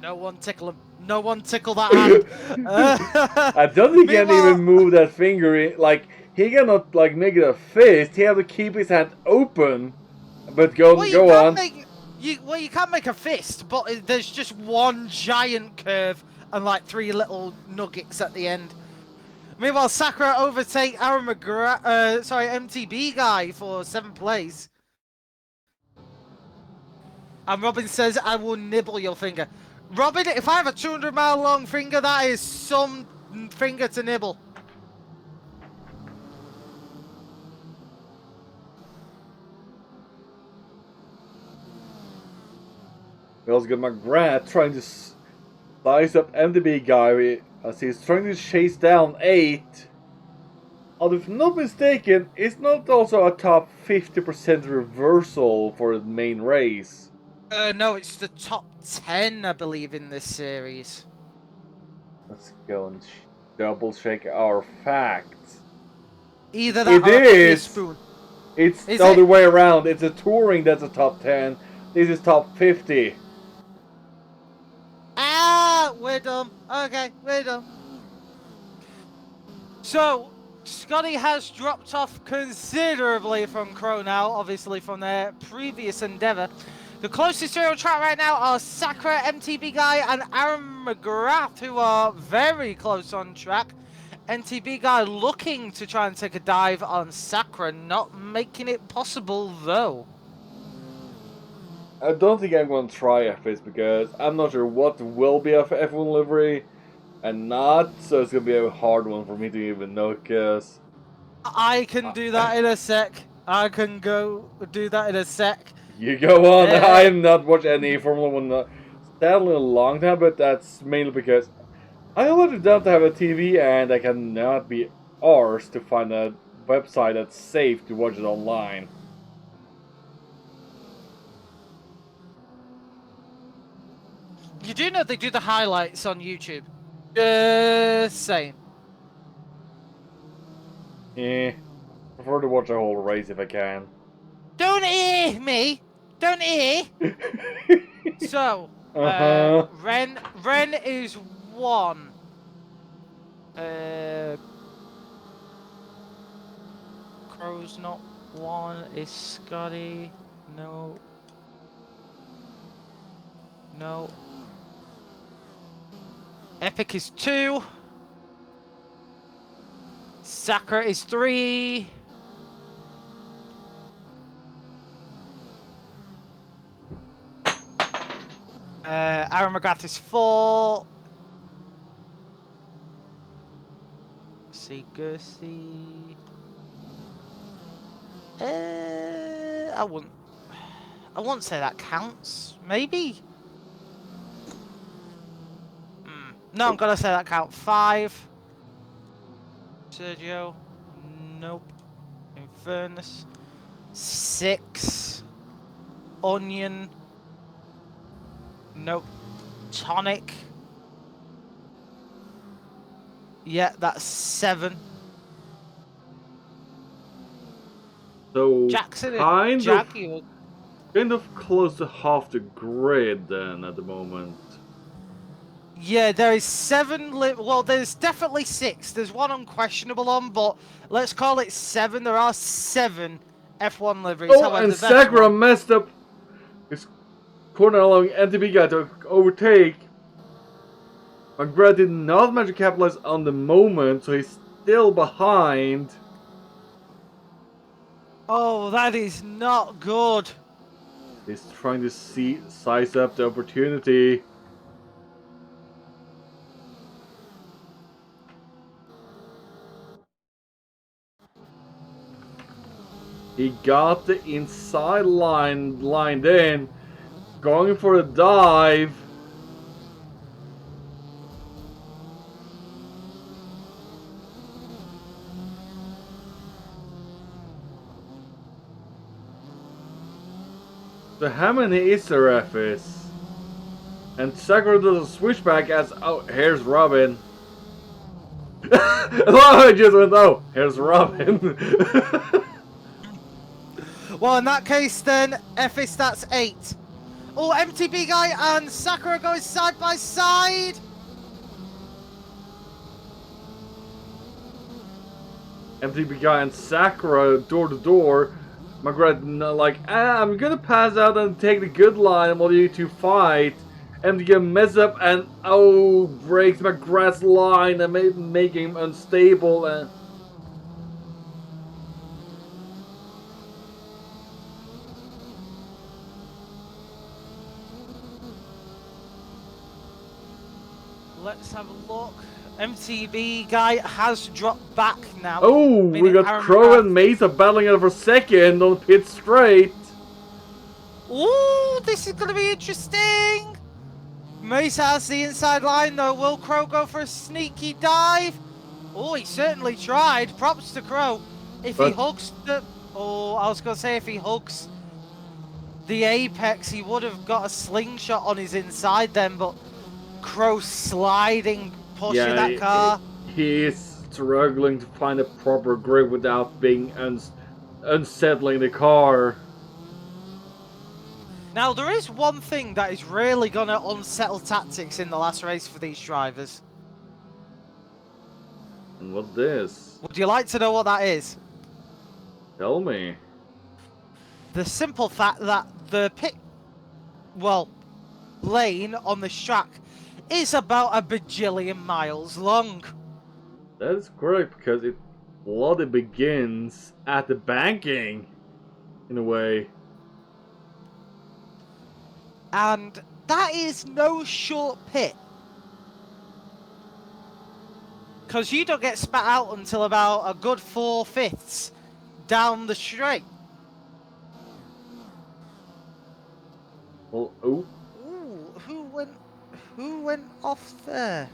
No one tickle him. No one tickle that hand. I don't think he can even move that finger. Like, he cannot, like, make it a fist. He has to keep his hand open. But go on. You can't make a fist, but there's just one giant curve and like 3 little nuggets at the end. Meanwhile, Sakura overtake Aaron McGrath, MTB guy for 7th place. And Robin says, I will nibble your finger. Robin, if I have a 200-mile long finger, that is some finger to nibble. We also got McGrath trying to slice up MTB guy as he's trying to chase down 8. Although if I'm not mistaken, it's not also a top 50% reversal for the main race. No, it's the top 10, I believe, in this series. Let's go and double check our facts. Either that or a spoon. It's the other way around. It's a touring that's a top 10. This is top 50. Ah, we're done. Okay, we're done. So, Scotty has dropped off considerably from Crow now, obviously from their previous endeavour. The closest to on track right now are Sakura, MTB Guy, and Aaron McGrath, who are very close on track. MTB Guy looking to try and take a dive on Sakura, not making it possible though. I don't think I'm going to try F-Face because I'm not sure what will be a F1 livery and not, so it's going to be a hard one for me to even know because... I can do that in a sec. I can go do that in a sec. You go on. I have not watched any Formula 1 sadly in a long time, but that's mainly because I allowed them to have a TV and I cannot be arsed to find a website that's safe to watch it online. You do know they do the highlights on YouTube. Just saying. Yeah, prefer to watch a whole race if I can. Don't hear me. Don't hear. So, Ren is 1. Crow's not 1. Is Scotty? No. No. Epic is 2. Sakura is 3. Aaron McGrath is 4. See Gussie. I wouldn't say that counts. Maybe. No, I'm gonna say that counts. 5. Sergio. Nope. Infernus. 6. Onion. Nope. Tonic. Yeah, that's 7. So Jackson kind of close to half the grid then at the moment. Yeah, there is 7. Well, there's definitely 6. There's 1 unquestionable on, but let's call it 7. There are 7 F1 liveries. Oh, however, and Sakura messed up his corner, allowing MTB guy to overtake. McGrath did not manage to capitalize on the moment, so he's still behind. Oh, that is not good. He's trying to size up the opportunity. He got the inside line lined in, going for a dive. So how many is there, FS? And Sakura does a switchback as, oh, here's Robin. Oh, I just went, oh, here's Robin. Well, in that case, then, FS, that's 8. Oh, MTB guy and Sakura going side by side. MTB guy and Sakura door to door. McGrath like, I'm gonna pass out and take the good line while you two fight. MTB mess up and breaks McGrath's line and make him unstable and. Let's have a look. MTB guy has dropped back now. Oh, we got Crow and Mesa battling it for second on pit straight. Ooh, this is going to be interesting. Mesa has the inside line though. Will Crow go for a sneaky dive? Oh, he certainly tried. Props to Crow. If he hugs the... Oh, I was going to say if he hugs the apex, he would have got a slingshot on his inside then, but Crow sliding, pushing that car. He is struggling to find a proper grip without being unsettling the car. Now, there is one thing that is really going to unsettle tactics in the last race for these drivers. And what's this? Would you like to know what that is? Tell me. The simple fact that the lane on this track is about a bajillion miles long. That is correct, because it bloody begins at the banking, in a way. And that is no short pit. Because you don't get spat out until about a good 4/5 down the straight. Well, oh. Ooh, who went off there?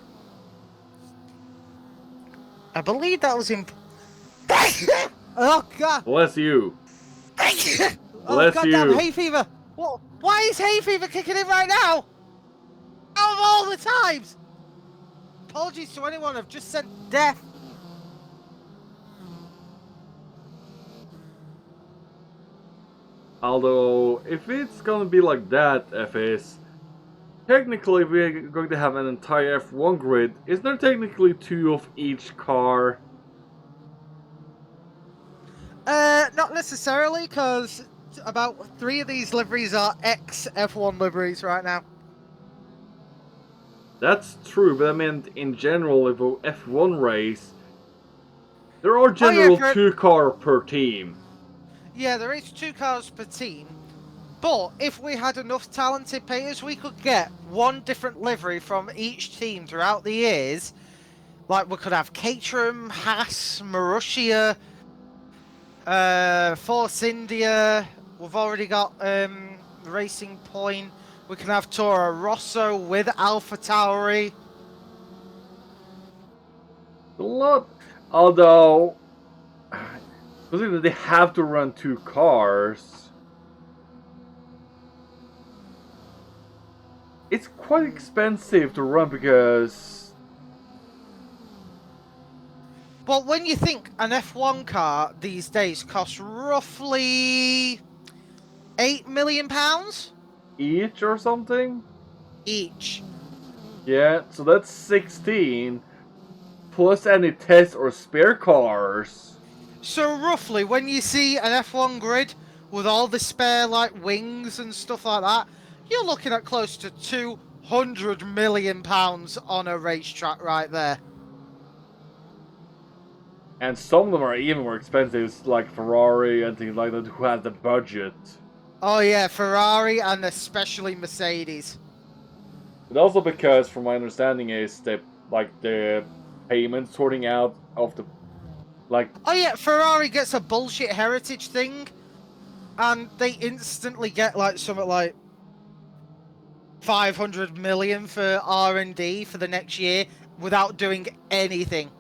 I believe that was him. Oh god! Bless you. Oh goddamn hay fever! What? Why is hay fever kicking in right now? Out of all the times! Apologies to anyone, I've just sent death. Although, if it's gonna be like that, FS, technically we're going to have an entire F1 grid. Is there technically 2 of each car? Not necessarily, because about 3 of these liveries are ex-F1 liveries right now. That's true, but I meant in general, if a F1 race, there are general 2 cars per team. Yeah, there is 2 cars per team, but if we had enough talented painters, we could get 1 different livery from each team throughout the years. Like, we could have Caterham, Haas, Marussia, Force India, we've already got Racing Point, we can have Toro Rosso with Alpha Tauri. A lot, although considering they have to run 2 cars, it's quite expensive to run because... Well, when you think an F1 car these days costs roughly £8 million? Each or something? Each. Yeah, so that's 16, plus any test or spare cars. So roughly, when you see an F1 grid with all the spare like wings and stuff like that, you're looking at close to £200 million on a racetrack right there. And some of them are even more expensive, like Ferrari and things like that, who has the budget. Oh yeah, Ferrari and especially Mercedes. But also because, from my understanding, is that like the payment sorting out of the Oh yeah, Ferrari gets a bullshit heritage thing, and they instantly get like something like 500 million for R&D for the next year without doing anything.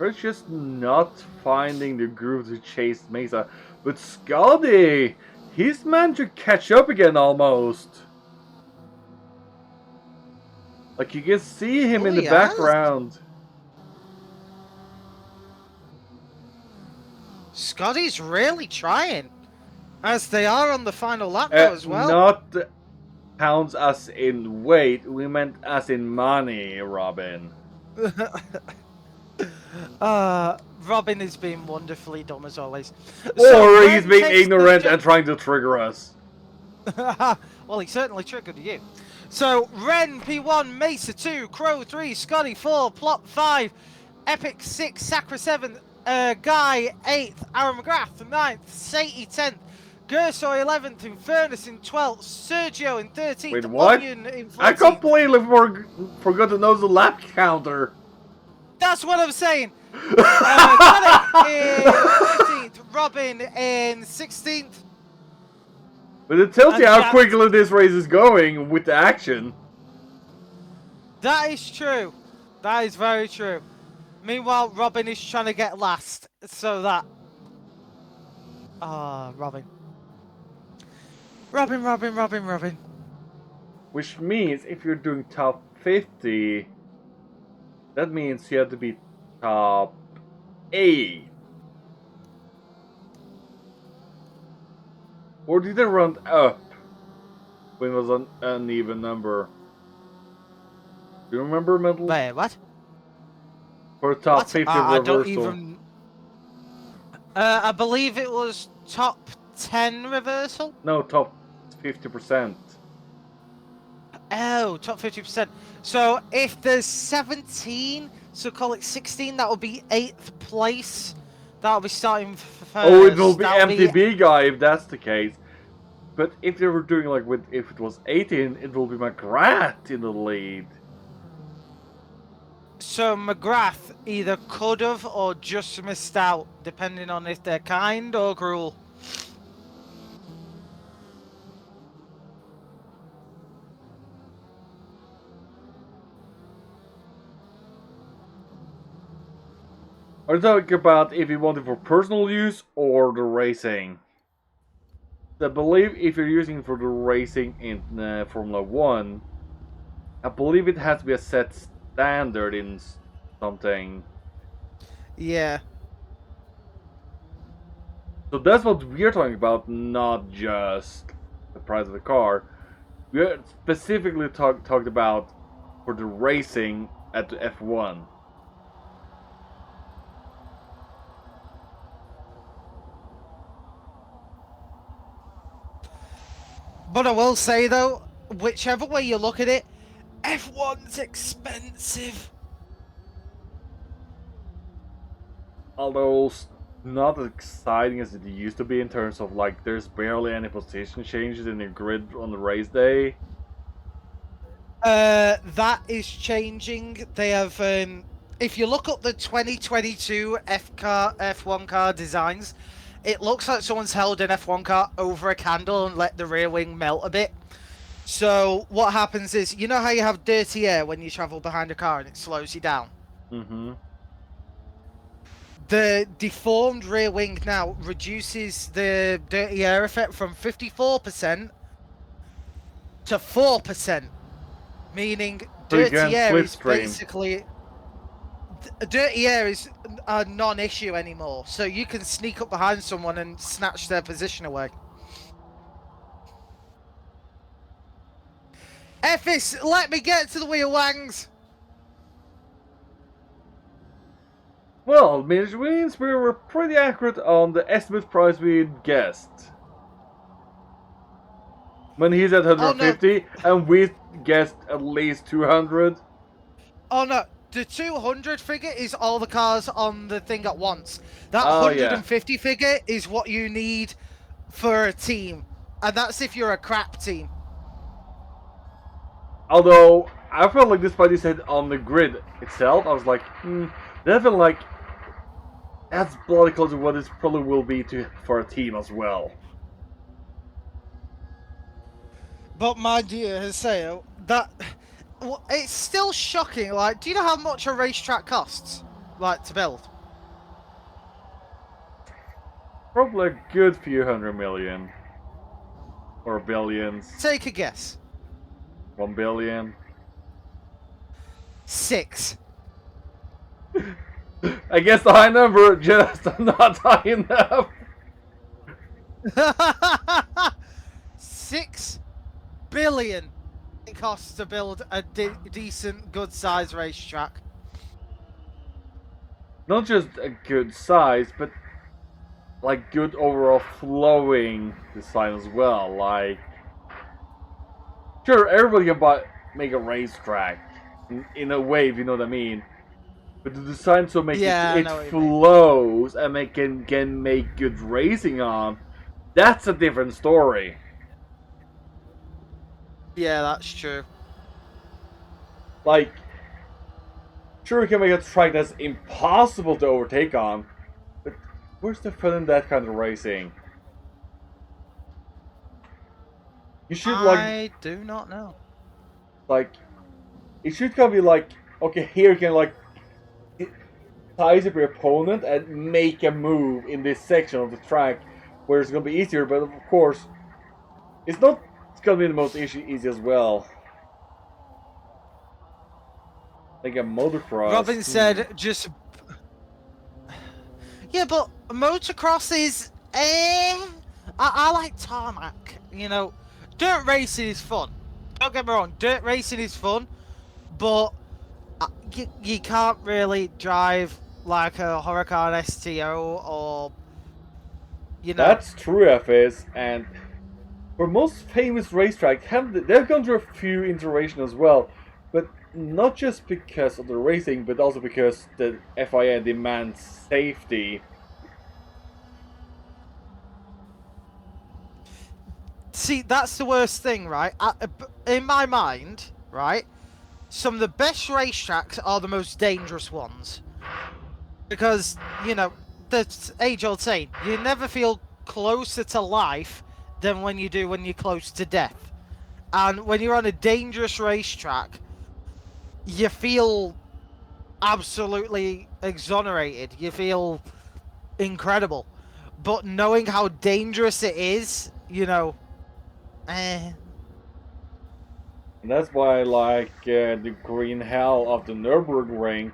We're just not finding the groove to chase Mesa. But Scotty, he's managed to catch up again almost. Like you can see him in the background. Scotty's really trying. As they are on the final lap now as well. Not pounds as in weight, we meant as in money, Robin. Robin is being wonderfully dumb as always. Or he's being ignorant and trying to trigger us. Well, he certainly triggered you. So, Ren P1, Mesa 2, Crow 3, Scotty 4, Plop 5, Epic 6, Sacra 7, Guy 8th, Aaron McGrath 9th, Saty 10th, Gersoy 11th, Infernus in 12th, Sergio in 13th, Wait, what? Onion in 14th. I completely forgot to know the lap counter. That's what I'm saying. Sonic in 15th, Robin in 16th. But it tells you how quickly this race is going with the action. That is true. That is very true. Meanwhile, Robin is trying to get last. So that... Robin. Robin. Which means if you're doing top 50, that means you have to be top 8. Or did they run up when it was an uneven number? Do you remember, Metal? Wait, what? For top 50 reversal. I don't even... I believe it was top 10 reversal? No, top 50%. Oh, top 50%. So if there's 17, so call it 16, that will be 8th place. That'll be starting first. Oh, it will be MTB guy if that's the case. But if they were doing like with, if it was 18, it will be McGrath in the lead. So McGrath either could have or just missed out, depending on if they're kind or cruel. Are you talking about if you want it for personal use or the racing? I believe if you're using it for the racing in Formula 1, I believe it has to be a set standard in something. Yeah. So that's what we're talking about, not just the price of the car. We specifically talked about for the racing at the F1. But I will say though, whichever way you look at it, F1's expensive. Although not as exciting as it used to be in terms of like there's barely any position changes in the grid on the race day. That is changing. They have, if you look up the 2022 F1 car designs, it looks like someone's held an F1 car over a candle and let the rear wing melt a bit. So what happens is, you know how you have dirty air when you travel behind a car and it slows you down? Mm-hmm. The deformed rear wing now reduces the dirty air effect from 54% to 4%. Meaning dirty air is basically... Dirty air is a non-issue anymore, so you can sneak up behind someone and snatch their position away. Effis, let me get to the wheel wangs! Well, which means we were pretty accurate on the estimate price we guessed. When he's at 150, and we guessed at least 200. Oh no. The 200 figure is all the cars on the thing at once. That 150 figure is what you need for a team. And that's if you're a crap team. Although, I felt like despite you said on the grid itself, I was like, that felt like that's bloody close to what this probably will be for a team as well. But my dear Haseo, that... Well, it's still shocking. Like, do you know how much a racetrack costs? Like, to build? Probably a good few 100 million. Or billions. Take a guess. 1 billion. 6. I guess the high number, just not high enough. 6 billion it costs to build a decent, good-sized racetrack. Not just a good size, but like good overall flowing design as well. Like, sure, everybody can make a racetrack in a way, if you know what I mean. But the design so make it flows and can make good racing on. That's a different story. Yeah, that's true. Like, sure, you can make a track that's impossible to overtake on, but where's the fun in that kind of racing? You should I do not know. Like, it should kind of be like, okay, here you can like size up your opponent and make a move in this section of the track where it's gonna be easier, but of course, it's not. It's gonna be the most easy as well. Like a motocross. Robin said just... Yeah, but motocross is... I like tarmac, you know. Dirt racing is fun. Don't get me wrong, dirt racing is fun, but you can't really drive like a Huracan STO or... You know. That's true, FS, and for most famous racetrack, they've gone through a few iterations as well, but not just because of the racing, but also because the FIA demands safety. See, that's the worst thing, right? In my mind, right, some of the best racetracks are the most dangerous ones. Because, you know, the age-old saying, you never feel closer to life than when you do when you're close to death. And when you're on a dangerous racetrack, you feel absolutely exonerated. You feel incredible. But knowing how dangerous it is, you know, And that's why, like, the Green Hell of the Nürburgring,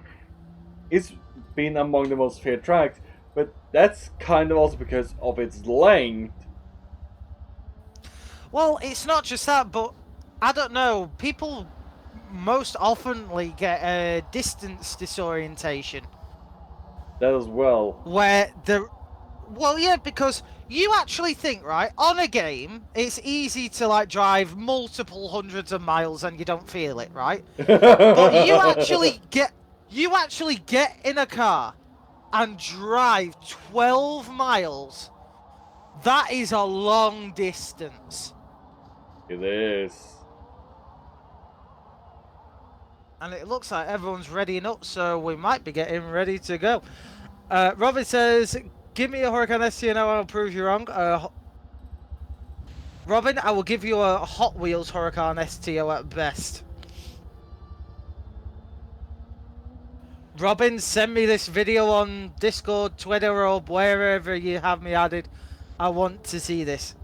it's been among the most fair tracks, but that's kind of also because of its length. Well, it's not just that, but I don't know. People most oftenly get a distance disorientation. That as well. Where the... Well, yeah, because you actually think, right, on a game, it's easy to, like, drive multiple hundreds of miles and you don't feel it, right? But you actually get in a car and drive 12 miles. That is a long distance. It is. And it looks like everyone's readying up, so we might be getting ready to go. Robin says, give me a Huracan ST and I'll prove you wrong. Robin, I will give you a Hot Wheels Huracan STO at best. Robin, send me this video on Discord, Twitter, or wherever you have me added. I want to see this.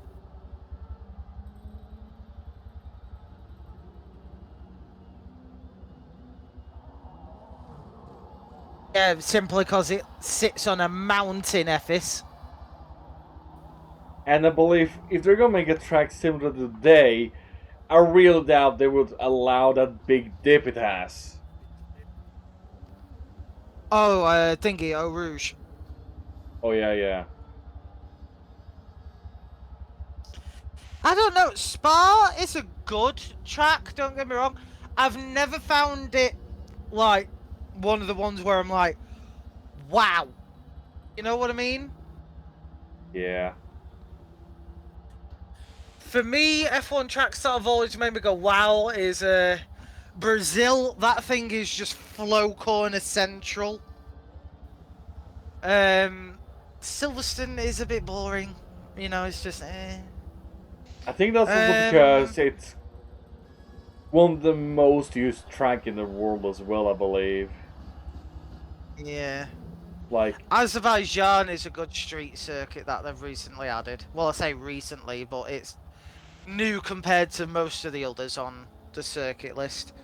Yeah, simply because it sits on a mountain, Ephes. And I believe if they're gonna make a track similar to today, I really doubt they would allow that big dip it has. Oh, thingy, Eau Rouge. Oh yeah. I don't know. Spa is a good track, don't get me wrong. I've never found it, like, one of the ones where I'm like, wow. You know what I mean? Yeah. For me, F1 tracks that have always made me go, wow, is Brazil. That thing is just flow corner central. Silverstone is a bit boring. You know, it's just, I think that's also because it's one of the most used track in the world as well, I believe. Yeah. Like Azerbaijan is a good street circuit that they've recently added. Well, I say recently, but it's new compared to most of the others on the circuit list.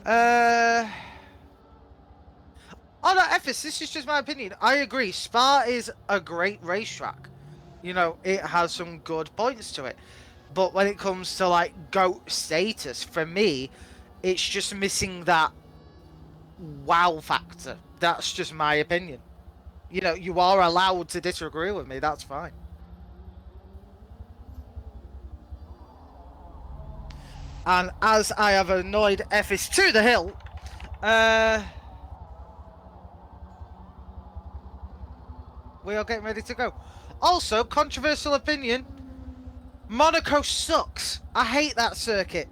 Oh no, Ephes, this is just my opinion. I agree. Spa is a great racetrack. You know, it has some good points to it. But when it comes to like GOAT status, for me, it's just missing that wow factor. That's just my opinion. You know, you are allowed to disagree with me, that's fine. And as I have annoyed Ephes to the hill, we are getting ready to go. Also, controversial opinion, Monaco sucks. I hate that circuit.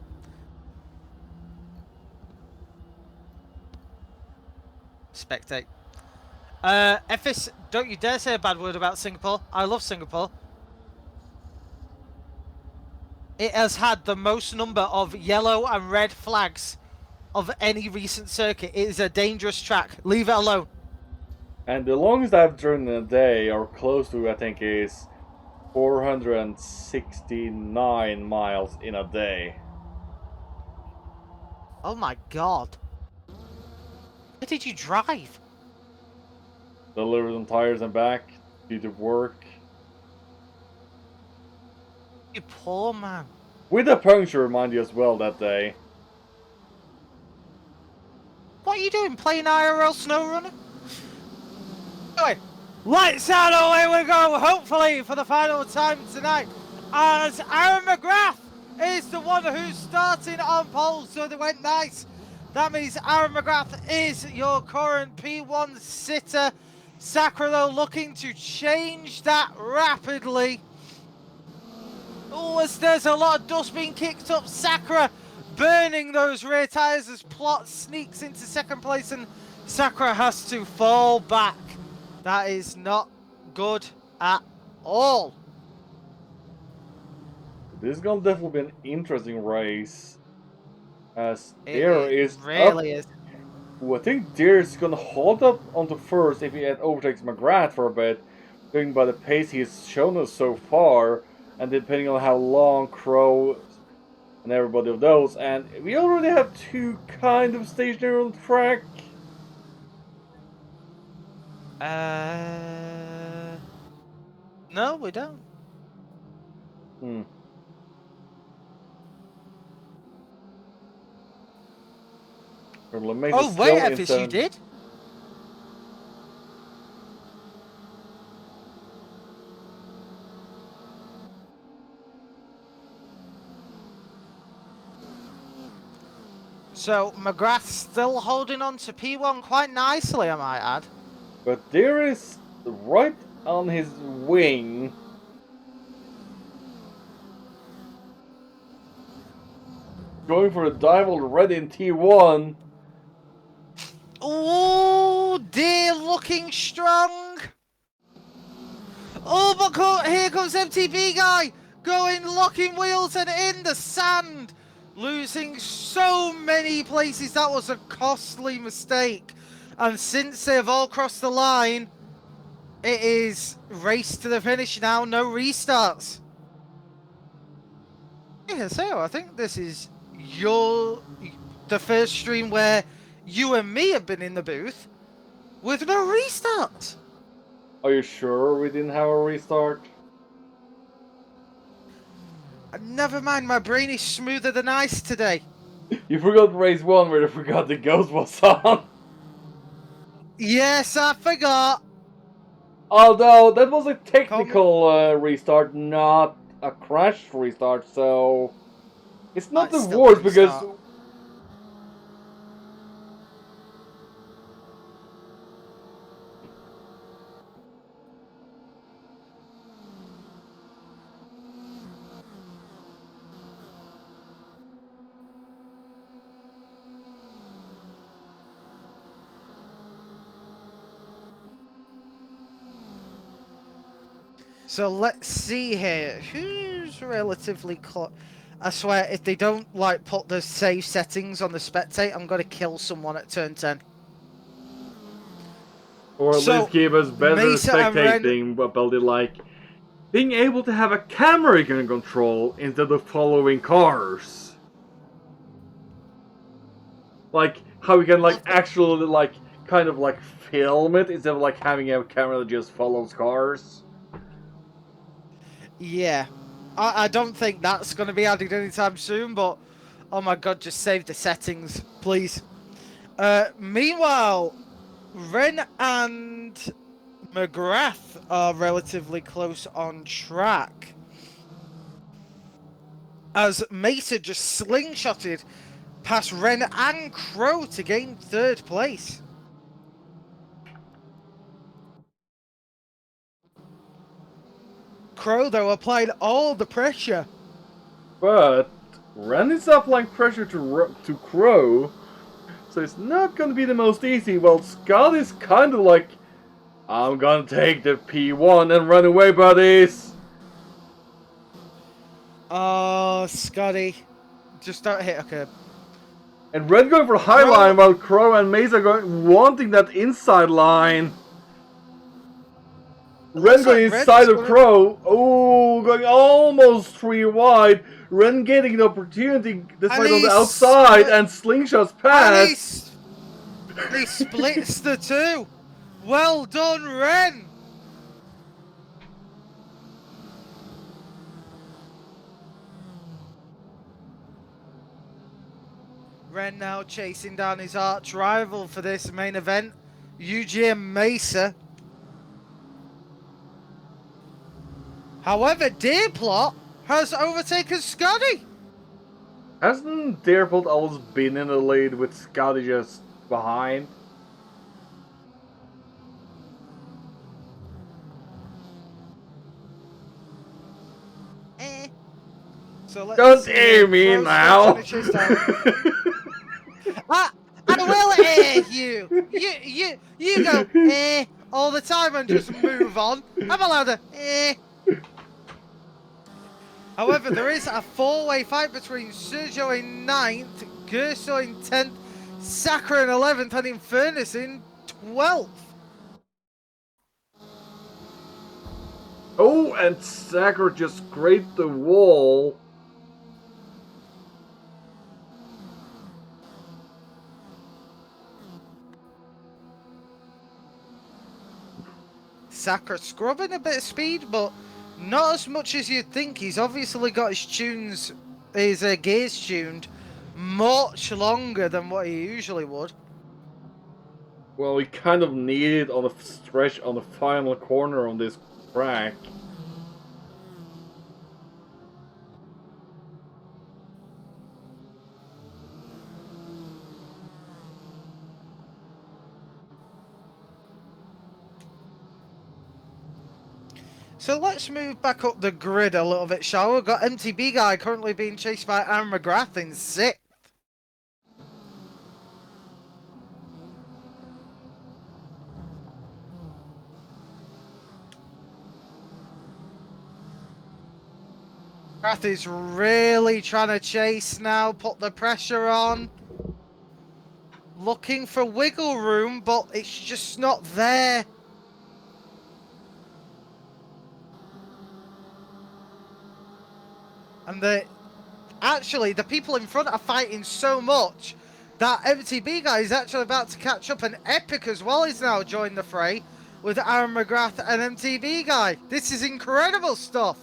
Spectate. Ephes, don't you dare say a bad word about Singapore. I love Singapore. It has had the most number of yellow and red flags of any recent circuit. It is a dangerous track. Leave it alone. And the longest I've driven in a day, or close to, I think, is 469 miles in a day. Oh my god. Where did you drive? Delivered on tires and back, due to work. You poor man. With a puncture, mind you, as well, that day. What are you doing? Playing IRL SnowRunner? Anyway, lights out, away we go, hopefully for the final time tonight, as Aaron McGrath is the one who's starting on pole, so they went nice. That means Aaron McGrath is your current P1 sitter. Sakura, though, looking to change that rapidly. Oh, as there's a lot of dust being kicked up, Sakura burning those rear tyres as Plot sneaks into second place, and Sakura has to fall back. That is not good at all. This is gonna definitely be an interesting race. As It Dare is really up. Ooh, I think Dare is gonna hold up onto first if he overtakes McGrath for a bit, going by the pace he's shown us so far, and depending on how long Crow and everybody of those, and we already have two kind of stationary on the track. No, we don't. Oh wait, Ephes, you did? So McGrath's still holding on to P1 quite nicely, I might add. But there is right on his wing. Going for a dive already in T1. Oh, dear, looking strong. Oh, but here comes MTB guy going, locking wheels and in the sand. Losing so many places. That was a costly mistake. And since they've all crossed the line, it is race to the finish now. No restarts. Yeah, so I think this is the first stream where you and me have been in the booth with no restarts. Are you sure we didn't have a restart? Never mind, my brain is smoother than ice today. You forgot race 1 where you forgot the ghost was on. Yes, I forgot. Although that was a technical restart, not a crash restart, so it's not the worst because so let's see here. Who's relatively close? I swear, if they don't like put the save settings on the spectate, I'm gonna kill someone at turn 10. Or at least give us better Mesa spectating ability, like being able to have a camera you can control instead of following cars. Like how we can like actually like kind of like film it instead of like having a camera that just follows cars. Yeah. I don't think that's going to be added anytime soon, but oh my god, just save the settings, please. Meanwhile, Ren and McGrath are relatively close on track, as Mesa just slingshotted past Ren and Crow to gain 3rd place. Crow, though, applied all the pressure. But Ren is applying pressure to Crow, so it's not gonna be the most easy. Well, Scott is kind of like, I'm gonna take the P1 and run away, buddies. Oh, Scotty. Just don't hit a curb. And Red going for high line while Crow and Mesa going wanting that inside line. Ren going inside of Crow. Oh, going almost 3 wide. Ren getting the opportunity despite on the outside and slingshots past. And he splits the 2. Well done, Ren. Ren now chasing down his arch rival for this main event, UGM Mesa. However, Deerplot has overtaken Scotty. Hasn't Deerplot always been in the lead with Scotty just behind? So let's don't air me now. I will air you. You go all the time and just move on. I'm allowed to However, there is a 4-way fight between Sergio in 9th, Gerso in 10th, Sakura in 11th, and Infernus in 12th. Oh, and Sakura just scraped the wall. Sakura scrubbing a bit of speed, but not as much as you'd think. He's obviously got his gears tuned much longer than what he usually would. Well, we kind of need it on the stretch on the final corner on this track. So let's move back up the grid a little bit, shall we? We've got MTB Guy currently being chased by Aaron McGrath in 6th. McGrath is really trying to chase now, put the pressure on. Looking for wiggle room, but it's just not there. And the people in front are fighting so much that MTB Guy is actually about to catch up, and Epic as well is now joined the fray with Aaron McGrath and MTB Guy. This is incredible stuff.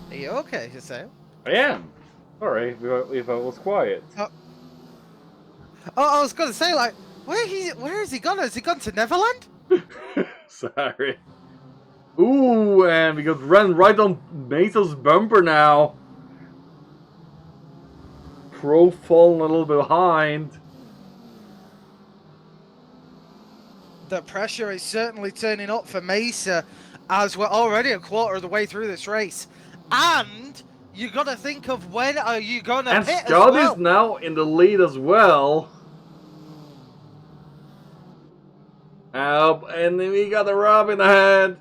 Are you okay, Hassan? I am. Sorry if I was quiet. Oh, I was gonna say, like, where has he gone? Has he gone to Neverland? Sorry. Ooh, and we got run right on Mesa's bumper now. Crow falling a little bit behind. The pressure is certainly turning up for Mesa, as we're already a quarter of the way through this race. And you got to think of when are you going to hit Scott as well. is now in the lead as well. Help! And we got a Rob in the head.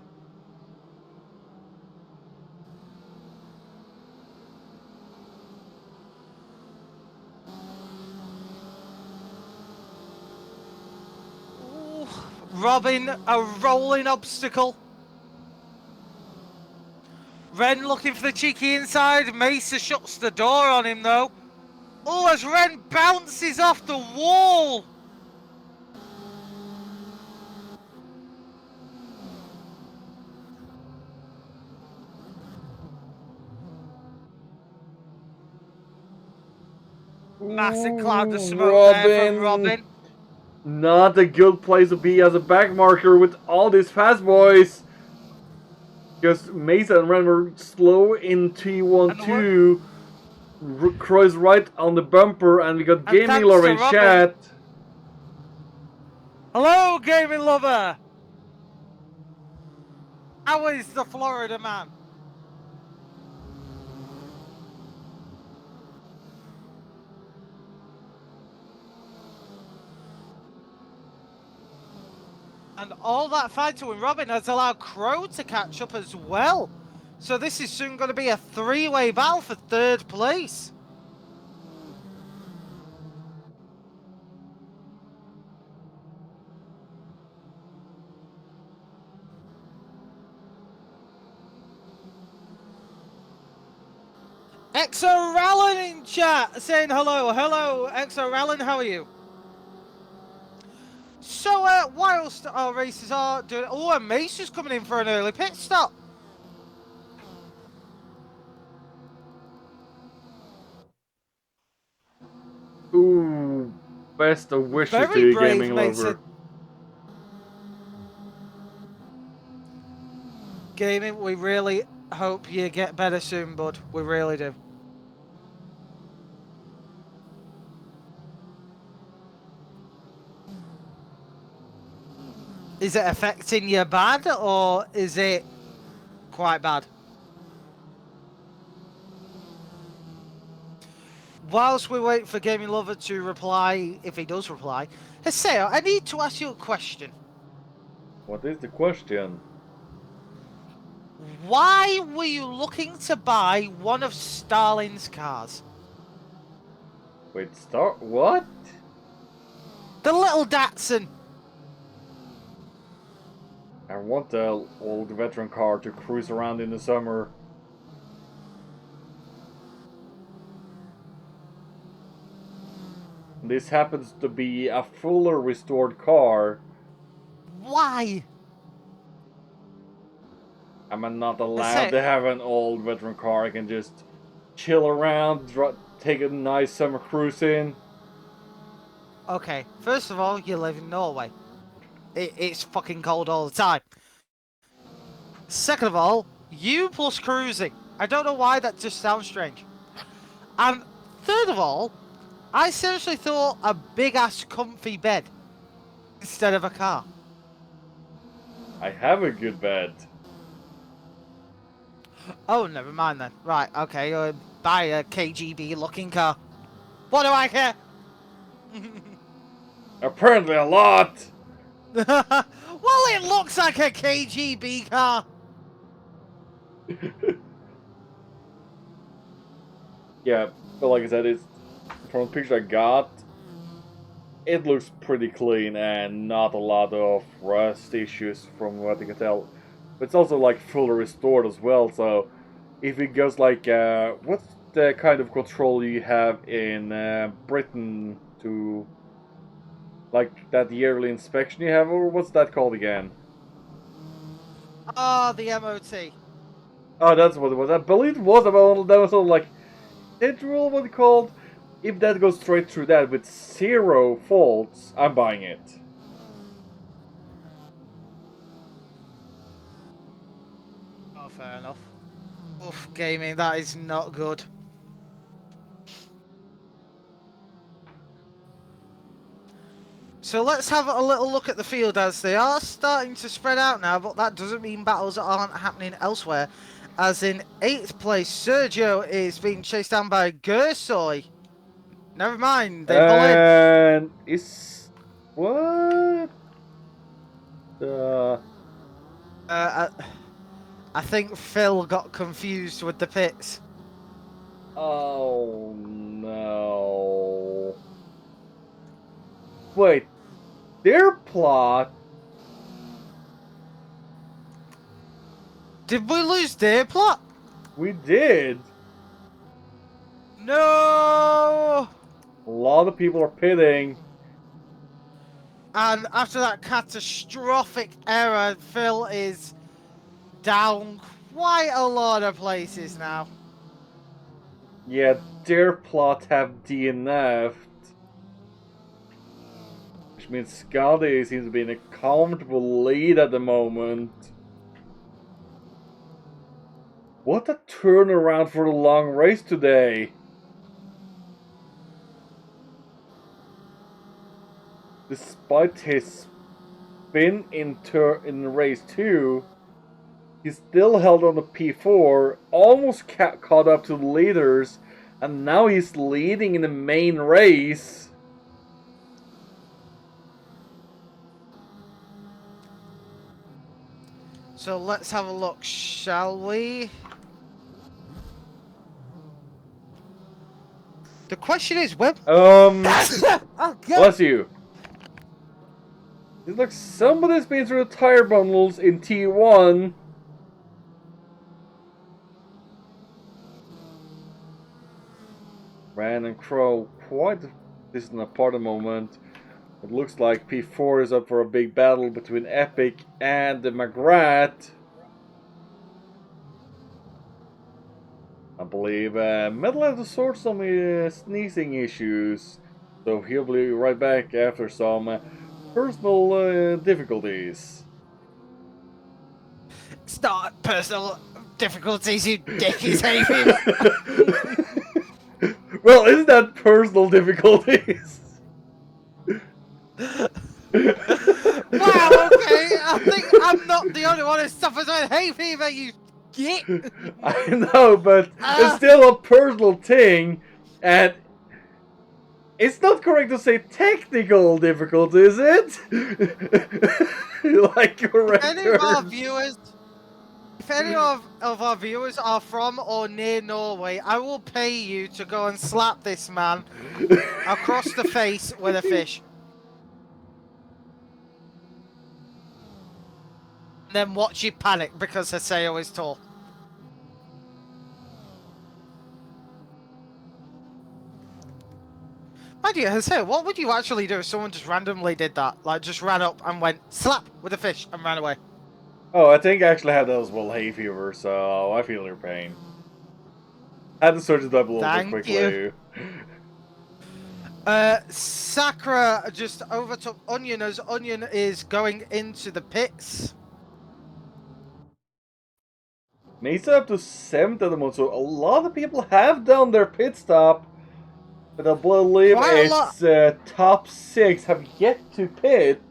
Ooh, Robin, a rolling obstacle. Ren looking for the cheeky inside. Mesa shuts the door on him though. Oh, as Ren bounces off the wall. Massive cloud of smoke there from Robin. Not a good place to be as a back marker with all these fast boys. Because Mesa and Ren were slow in T12. Cross right on the bumper, and we got Gaming Lover in chat. Hello, Gaming Lover. How is the Florida man? And all that fighting with Robin has allowed Crow to catch up as well. So this is soon going to be a three-way battle for third place. Exo Rallin in chat saying hello. Hello, Exo Rallin, how are you? So, whilst our races are doing... Oh, and Mesa's coming in for an early pit stop. Ooh, best of wishes to you, Gaming Lover. Gaming, we really hope you get better soon, bud. We really do. Is it affecting you bad, or is it quite bad? Whilst we wait for Gaming Lover to reply, if he does reply, Haseo, I need to ask you a question. What is the question? Why were you looking to buy one of Stalin's cars? Wait, what? The little Datsun. I want the old veteran car to cruise around in the summer. This happens to be a fuller restored car. Why? I'm not allowed to have an old veteran car. I can just chill around, take a nice summer cruise in. Okay, first of all, you live in Norway. It's fucking cold all the time. Second of all, you plus cruising. I don't know why that just sounds strange. And third of all, I seriously thought a big ass comfy bed instead of a car. I have a good bed. Oh, never mind then. Right, okay, buy a KGB looking car. What do I care? Apparently a lot! Well, it looks like a KGB car. Yeah, but like I said, it's from the picture I got, it looks pretty clean and not a lot of rust issues from what I can tell. But it's also like fully restored as well, so if it goes like, what's the kind of control you have in Britain to, like that yearly inspection you have, or what's that called again? Oh, the MOT. Oh, that's what it was. I believe it was about, that was sort of like, Federal, what it called? If that goes straight through that with 0 faults, I'm buying it. Oh, fair enough. Oof, gaming, that is not good. So let's have a little look at the field as they are starting to spread out now, but that doesn't mean battles aren't happening elsewhere. As in 8th place, Sergio is being chased down by Gersoy. Never mind, they pull in. And is what? I think Phil got confused with the pits. Oh no. Wait, their plot? Did we lose their plot? We did. No! A lot of people are pitting. And after that catastrophic error, Phil is down quite a lot of places now. Yeah, their plot have DNF'd. Which means Scotty seems to be in a comfortable lead at the moment. What a turnaround for the long race today. Despite his spin in race 2, he still held on to P4, almost caught up to the leaders, and now he's leading in the main race. So let's have a look, shall we? The question is, when... Oh, God. Bless you. It's like somebody's been through the tire bundles in T1. Ran and Crow quite distant apart at the moment. It looks like P4 is up for a big battle between Epic and the McGrath. I believe Metal had to sort some sneezing issues, so he'll be right back after some personal difficulties. It's not personal difficulties, you dickies, Hayfield. Well, isn't that personal difficulties? Wow, okay, I think I'm not the only one who suffers with hay fever, you git. I know, but it's still a personal thing, and it's not correct to say technical difficulty, is it? Like correct If any of our viewers are from or near Norway, I will pay you to go and slap this man across the face with a fish. And then watch you panic because Haseo is tall. Mind you, Haseo, what would you actually do if someone just randomly did that? Like, just ran up and went, slap with a fish, and ran away? Oh, I think I actually had that as well, hay fever, so I feel your pain. I had to search it up a little bit quickly. You. Sakura just overtook Onion as Onion is going into the pits. Mesa up to 7th at the moment, so a lot of people have done their pit stop. But I believe it's top 6 have yet to pit.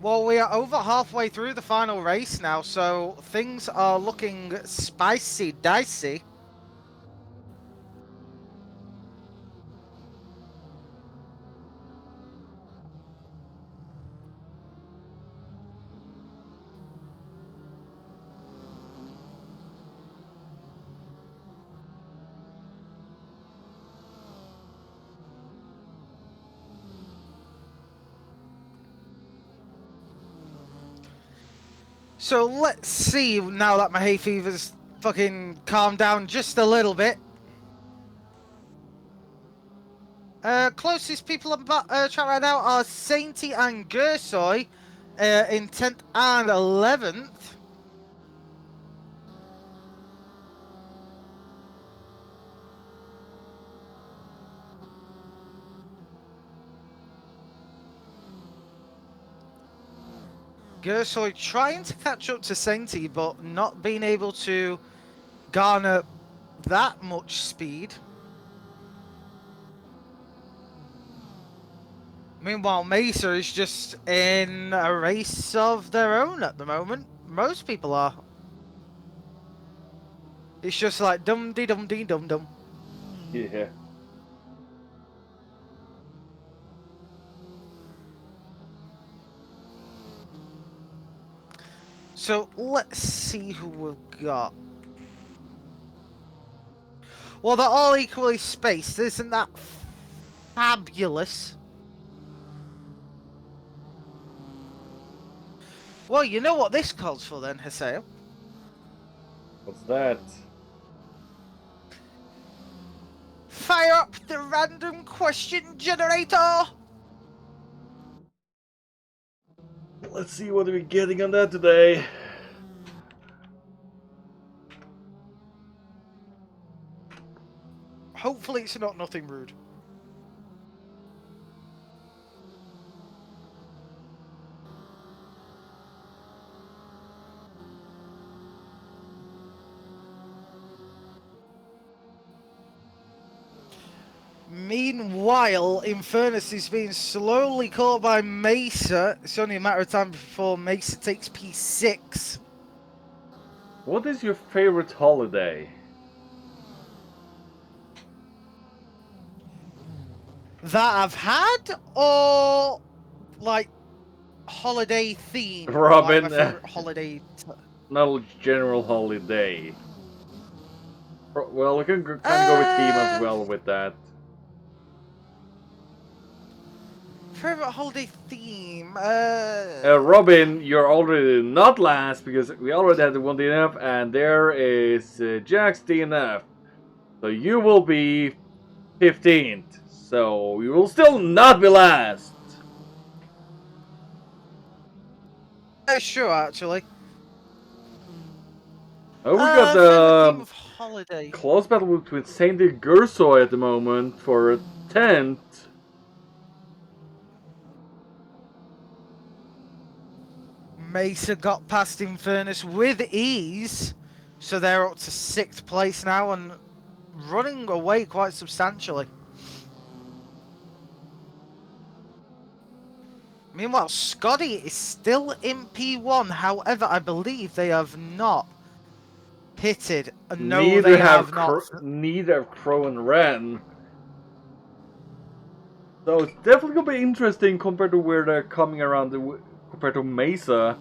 Well, we are over halfway through the final race now, so things are looking spicy, dicey. So let's see, now that my hay fever's fucking calmed down just a little bit. Closest people on chat right now are Sainty and Gersoy in 10th and 11th. Gersoy trying to catch up to Sainty, but not being able to garner that much speed. Meanwhile, Mesa is just in a race of their own at the moment. Most people are. It's just like dum-dee-dum-dee-dum-dum. Yeah. So let's see who we've got. Well, they're all equally spaced. Isn't that fabulous? Well, you know what this calls for then, Haseo? What's that? Fire up the random question generator! Let's see what we're getting on that today. Hopefully it's not nothing rude. Meanwhile, Infernus is being slowly caught by Mesa. It's only a matter of time before Mesa takes P6. What is your favorite holiday? That I've had, or like holiday theme? Robin, like my favorite holiday. Not a general holiday. Well, we can kind of go with theme as well with that. Favorite holiday theme? Robin, you're already not last because we already had the one DNF, and there is Jack's DNF. So you will be 15th. So you will still not be last. Sure, actually. Oh, we got the holiday. close battle between Saint and Gursoy at the moment for 10th. Mesa got past Infernus with ease, so they're up to 6th place now and running away quite substantially. Meanwhile, Scotty is still in P1. However, I believe they have not pitted. No, Neither they have not. Neither have Crow and Ren. So it's definitely gonna be interesting compared to where they're coming around compared to Mesa.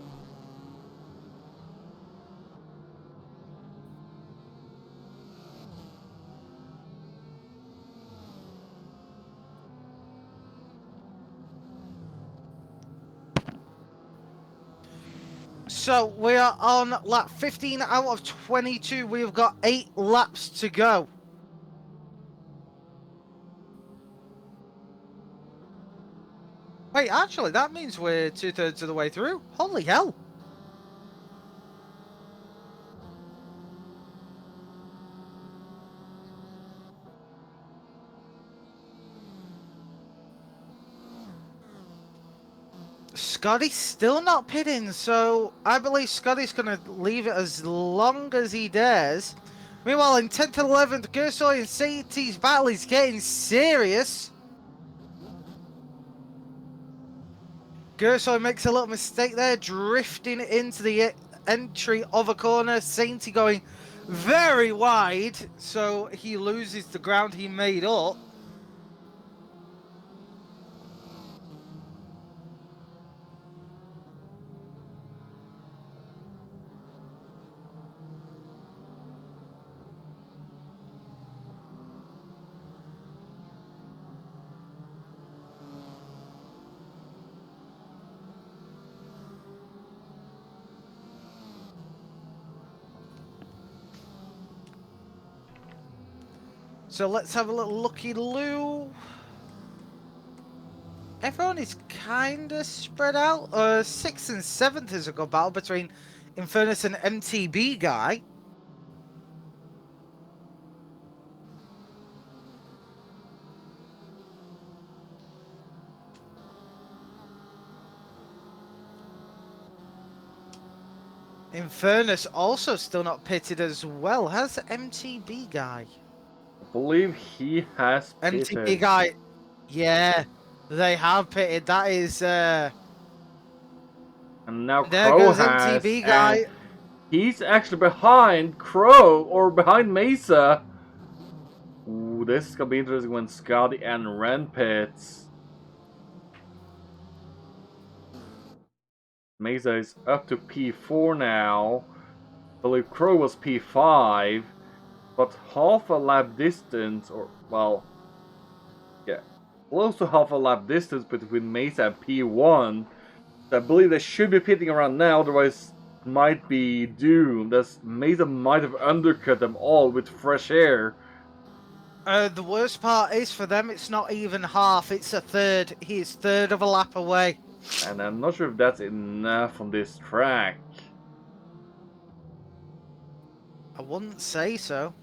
So we are on lap 15 out of 22. We've got 8 laps to go. Wait, actually, that means we're 2/3 of the way through. Holy hell. Scotty's still not pitting, so I believe Scotty's going to leave it as long as he dares. Meanwhile, in 10th and 11th, Gersoy and Satie's battle is getting serious. Gersoy makes a little mistake there, drifting into the entry of a corner. Sainty going very wide, so he loses the ground he made up. So let's have a little looky-loo. Everyone is kind of spread out. 6th and 7th is a good battle between Infernus and MTB guy. Infernus also still not pitted as well. Has MTB guy? I believe he has pitted. MTB guy, yeah, they have pitted. That is, and now there Crow goes has, MTB guy. He's actually behind Crow, or behind Mesa. Ooh, this is gonna be interesting when Scotty and Ren pits. Mesa is up to P4 now. I believe Crow was P5, but half a lap distance, or well, yeah, close to half a lap distance between Mesa and P1. I believe they should be pitting around now, otherwise might be doomed, as Mesa might have undercut them all with fresh air. The worst part is for them, it's not even half, it's a third. He is third of a lap away. And I'm not sure if that's enough on this track. I wouldn't say so.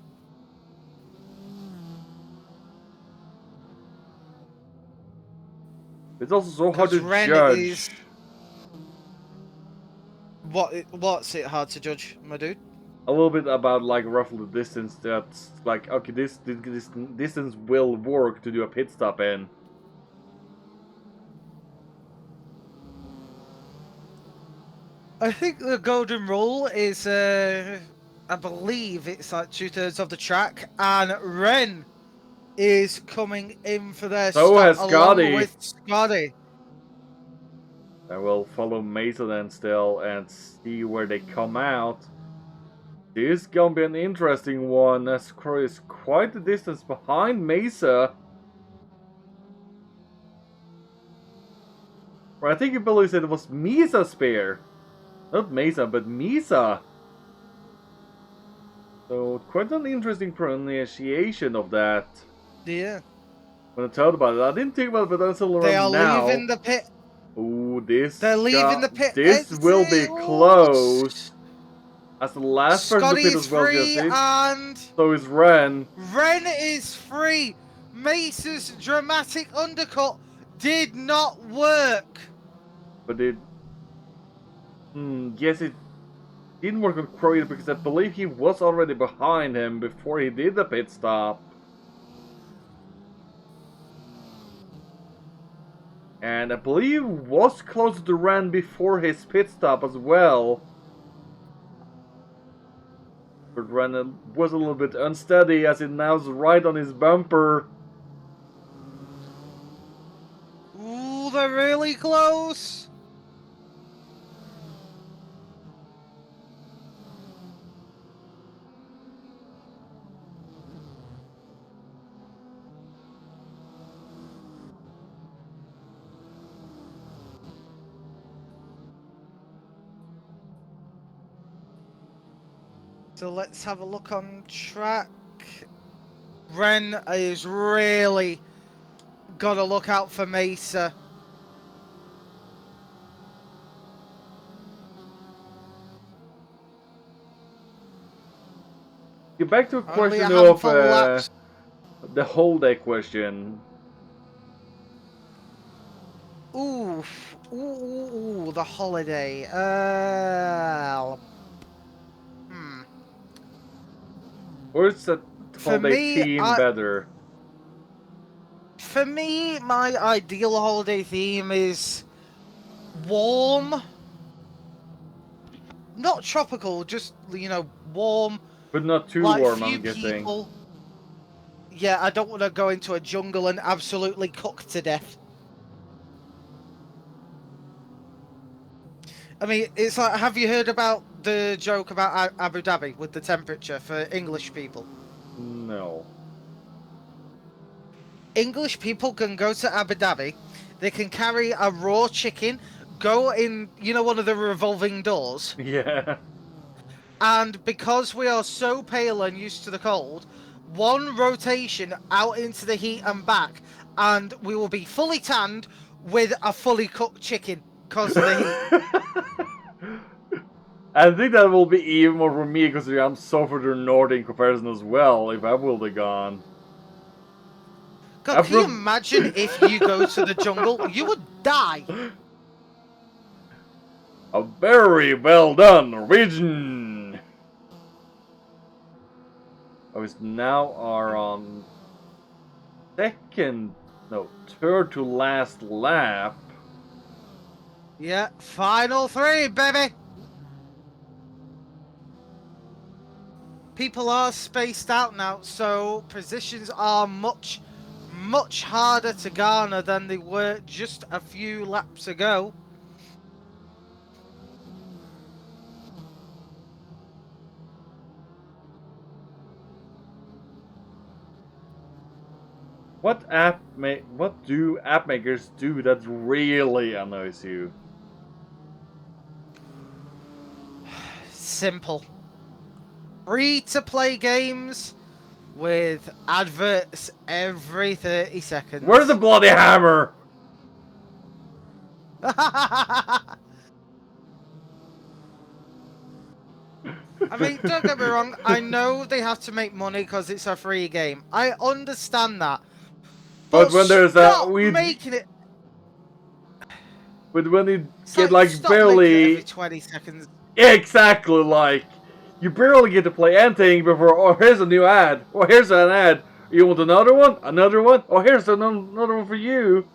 It's also so hard to Ren judge. Is... What's it hard to judge, my dude? A little bit about like roughly the distance that's like, okay, this distance will work to do a pit stop in. I think the golden rule is, I believe it's like 2/3 of the track, and Ren is coming in for their So stop has Scotty. along with Scotty. I will follow Mesa then still and see where they come out. This is gonna be an interesting one, as Crow is quite a distance behind Mesa. Or I think you believe said it was Mesa's spare. Not Mesa, but Mesa. So, quite an interesting pronunciation of that. Yeah. When I thought about it, I didn't think about it, but until They are now. leaving the pit. Ooh, this. They're leaving the pit. This will be close. As the last person to pit as well, free and so is Ren. Ren is free. Mesa's dramatic undercut did not work. But it. Yes, it didn't work on Crow either, because I believe he was already behind him before he did the pit stop. And I believe was closer to Ren before his pit stop as well. But Ren was a little bit unsteady as it now's right on his bumper. Ooh, they're really close. So let's have a look on track. Ren is really got to look out for Mesa. Get back to a question of the whole day question. Ooh, the holiday. Where's the holiday theme better? For me, my ideal holiday theme is warm. Not tropical, just, you know, warm. But not too like warm, I'm guessing. Yeah, I don't want to go into a jungle and absolutely cook to death. I mean, it's like, have you heard about the joke about Abu Dhabi with the temperature for English people? No. English people can go to Abu Dhabi, they can carry a raw chicken, go in, you know, one of the revolving doors. Yeah. And because we are so pale and used to the cold, one rotation out into the heat and back, and we will be fully tanned with a fully cooked chicken because of the heat. I think that will be even more for me, because I'm so further north in comparison as well, if I will be gone. God, can you imagine if you go to the jungle? You would die. A very well done, Norwegian! We now are on third to last lap. Yeah, final 3, baby! People are spaced out now, so positions are much harder to garner than they were just a few laps ago. What do app makers do that really annoys you? Simple. Free-to-play games with adverts every 30 seconds. Where's the bloody hammer? I mean, don't get me wrong, I know they have to make money because it's a free game. I understand that. But when there's making it... But when you get stop barely... making it every 20 seconds. Exactly, like, you barely get to play anything before, oh, here's a new ad. Oh, here's an ad. You want another one? Another one? Oh, here's another one for you.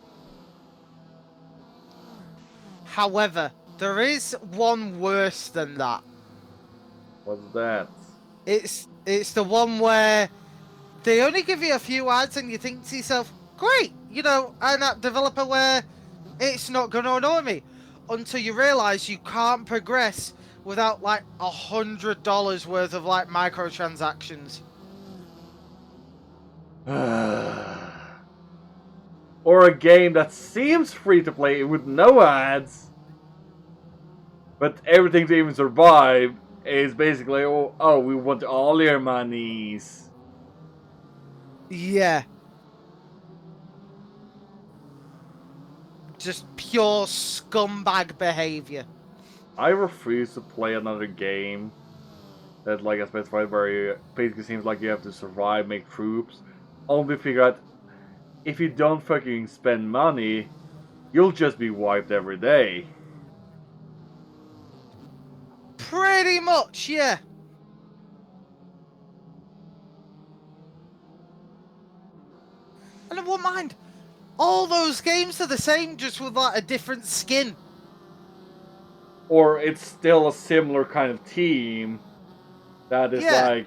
However, there is one worse than that. What's that? It's the one where they only give you a few ads and you think to yourself, great, you know, an app developer where it's not going to annoy me. Until you realise you can't progress without like $100 worth of like microtransactions. Or a game that seems free to play with no ads, but everything to even survive is basically, oh, we want all your monies. Yeah. Just pure scumbag behavior. I refuse to play another game that, like I specified, where it basically seems like you have to survive, make troops, only figure out if you don't fucking spend money, you'll just be wiped every day. Pretty much, yeah. And I won't mind. All those games are the same, just with like a different skin. Or it's still a similar kind of team that is like...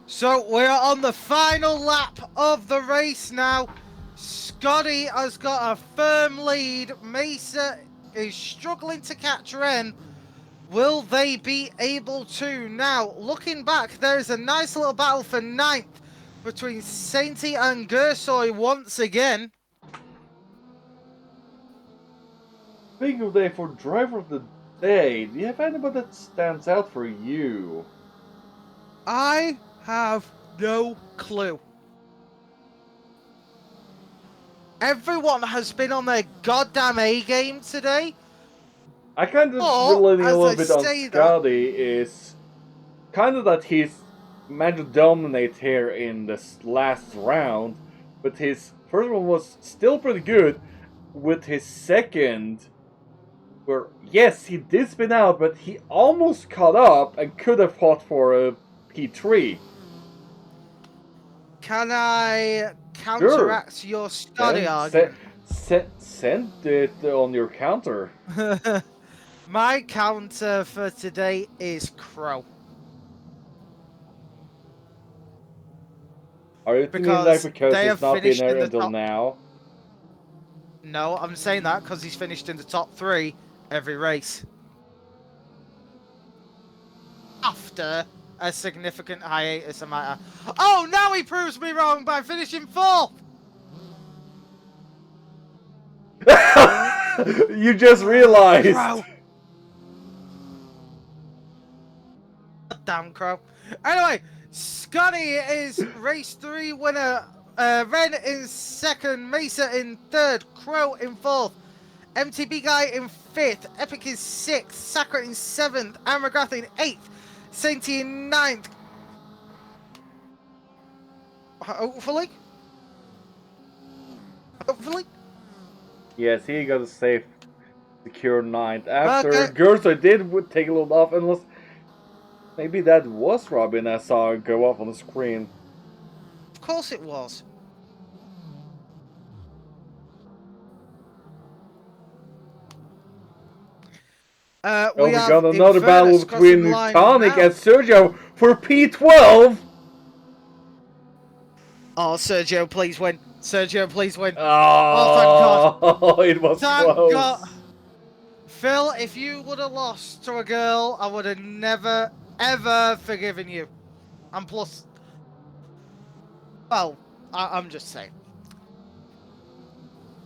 So we're on the final lap of the race now. Scotty has got a firm lead. Mesa is struggling to catch Ren. Will they be able to? Now, looking back, there's a nice little battle for 9th between Sainty and Gersoy once again. Speaking of day, for driver of the day, do you have anybody that stands out for you? I have no clue. Everyone has been on their goddamn A game today. I kind of relating a little bit on Scotty is kind of that he's managed to dominate here in this last round, but his first one was still pretty good. With his second, where yes, he did spin out, but he almost caught up and could have fought for a P3. Can I counteract your Scotty argument? Send it on your counter. My counter for today is Crow. Are you thinking because he's not been there until now? No, I'm saying that because he's finished in the top 3 every race. After a significant hiatus, I might add. Oh, now he proves me wrong by finishing 4th! You just realized! Crow. Damn Crow. Anyway, Scotty is race 3 winner. Ren in 2nd, Mesa in 3rd, Crow in 4th, MTB Guy in 5th, Epic is 6th, Sakura in 7th, Amragath in 8th, Sainty in 9th. Hopefully? Yes, he got a safe, secure 9th. After Gersa did take a little off, unless maybe that was Robin I saw go off on the screen. Of course it was. We got another battle between Tonic and Sergio for P12. Oh, Sergio, please win. Sergio, please win. Oh, thank God. It was thank close. God. Phil, if you would have lost to a girl, I would have never, ever forgiven you. And plus, well, I'm just saying.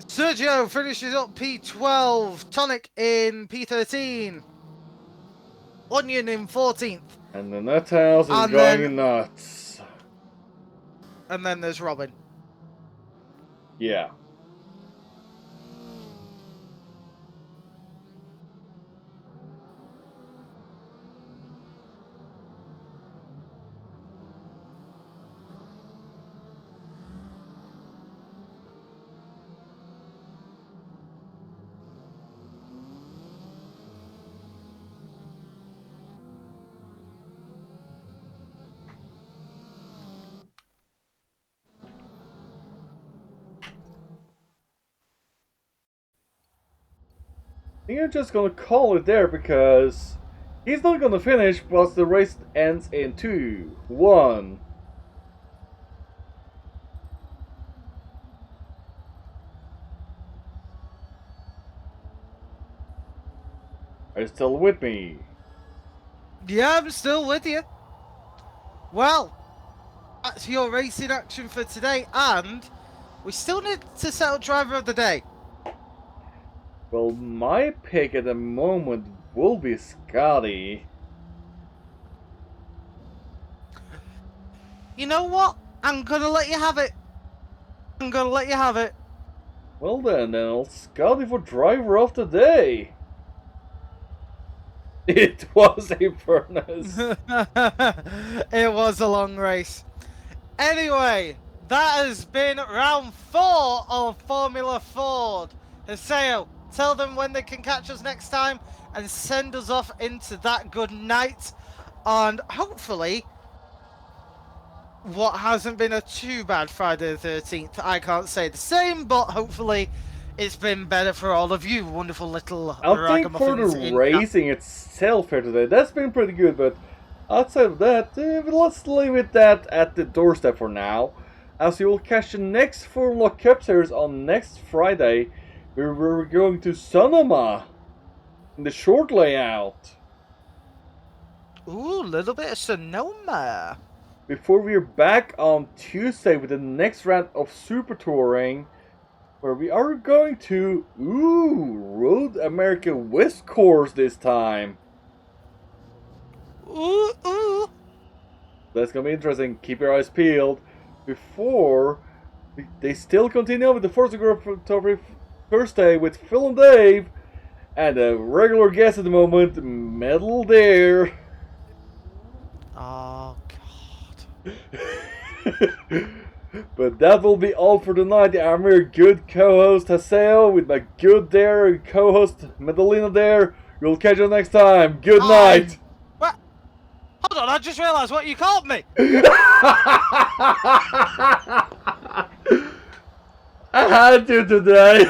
Sergio finishes up P12, Tonic in P13, Onion in 14th. And the nut house is going nuts. And then there's Robin. Yeah. I think I'm just gonna call it there because he's not gonna finish once the race ends in 2, 1. Are you still with me? Yeah, I'm still with you. Well, that's your racing action for today, and we still need to settle driver of the day. Well, my pick at the moment will be Scotty. You know what? I'm gonna let you have it. I'm gonna let you have it. Well then, Scotty for driver of the day. It was a furnace. It was a long race. Anyway, that has been round 4 of Formula Ford. Haseo, tell them when they can catch us next time and send us off into that good night. And hopefully, what hasn't been a too bad Friday the 13th. I can't say the same, but hopefully it's been better for all of you wonderful little I think for the racing itself here today, that's been pretty good, but outside of that, let's leave it that at the doorstep for now. As you will catch the next Formula Cup Series on next Friday, where we're going to Sonoma in the short layout. Ooh, a little bit of Sonoma. Before we're back on Tuesday with the next round of Super Touring, where we are going to, Road America West Course this time. Ooh. That's gonna be interesting. Keep your eyes peeled. Before they still continue with the Forzatography Thursday with Phil and Dave, and a regular guest at the moment, Metal Dare. Oh God. But that will be all for tonight. I'm your good co-host Haseo with my good Dare co-host Medalina Dare. We'll catch you next time. Good night. What? Hold on, I just realised what you called me. I had to today.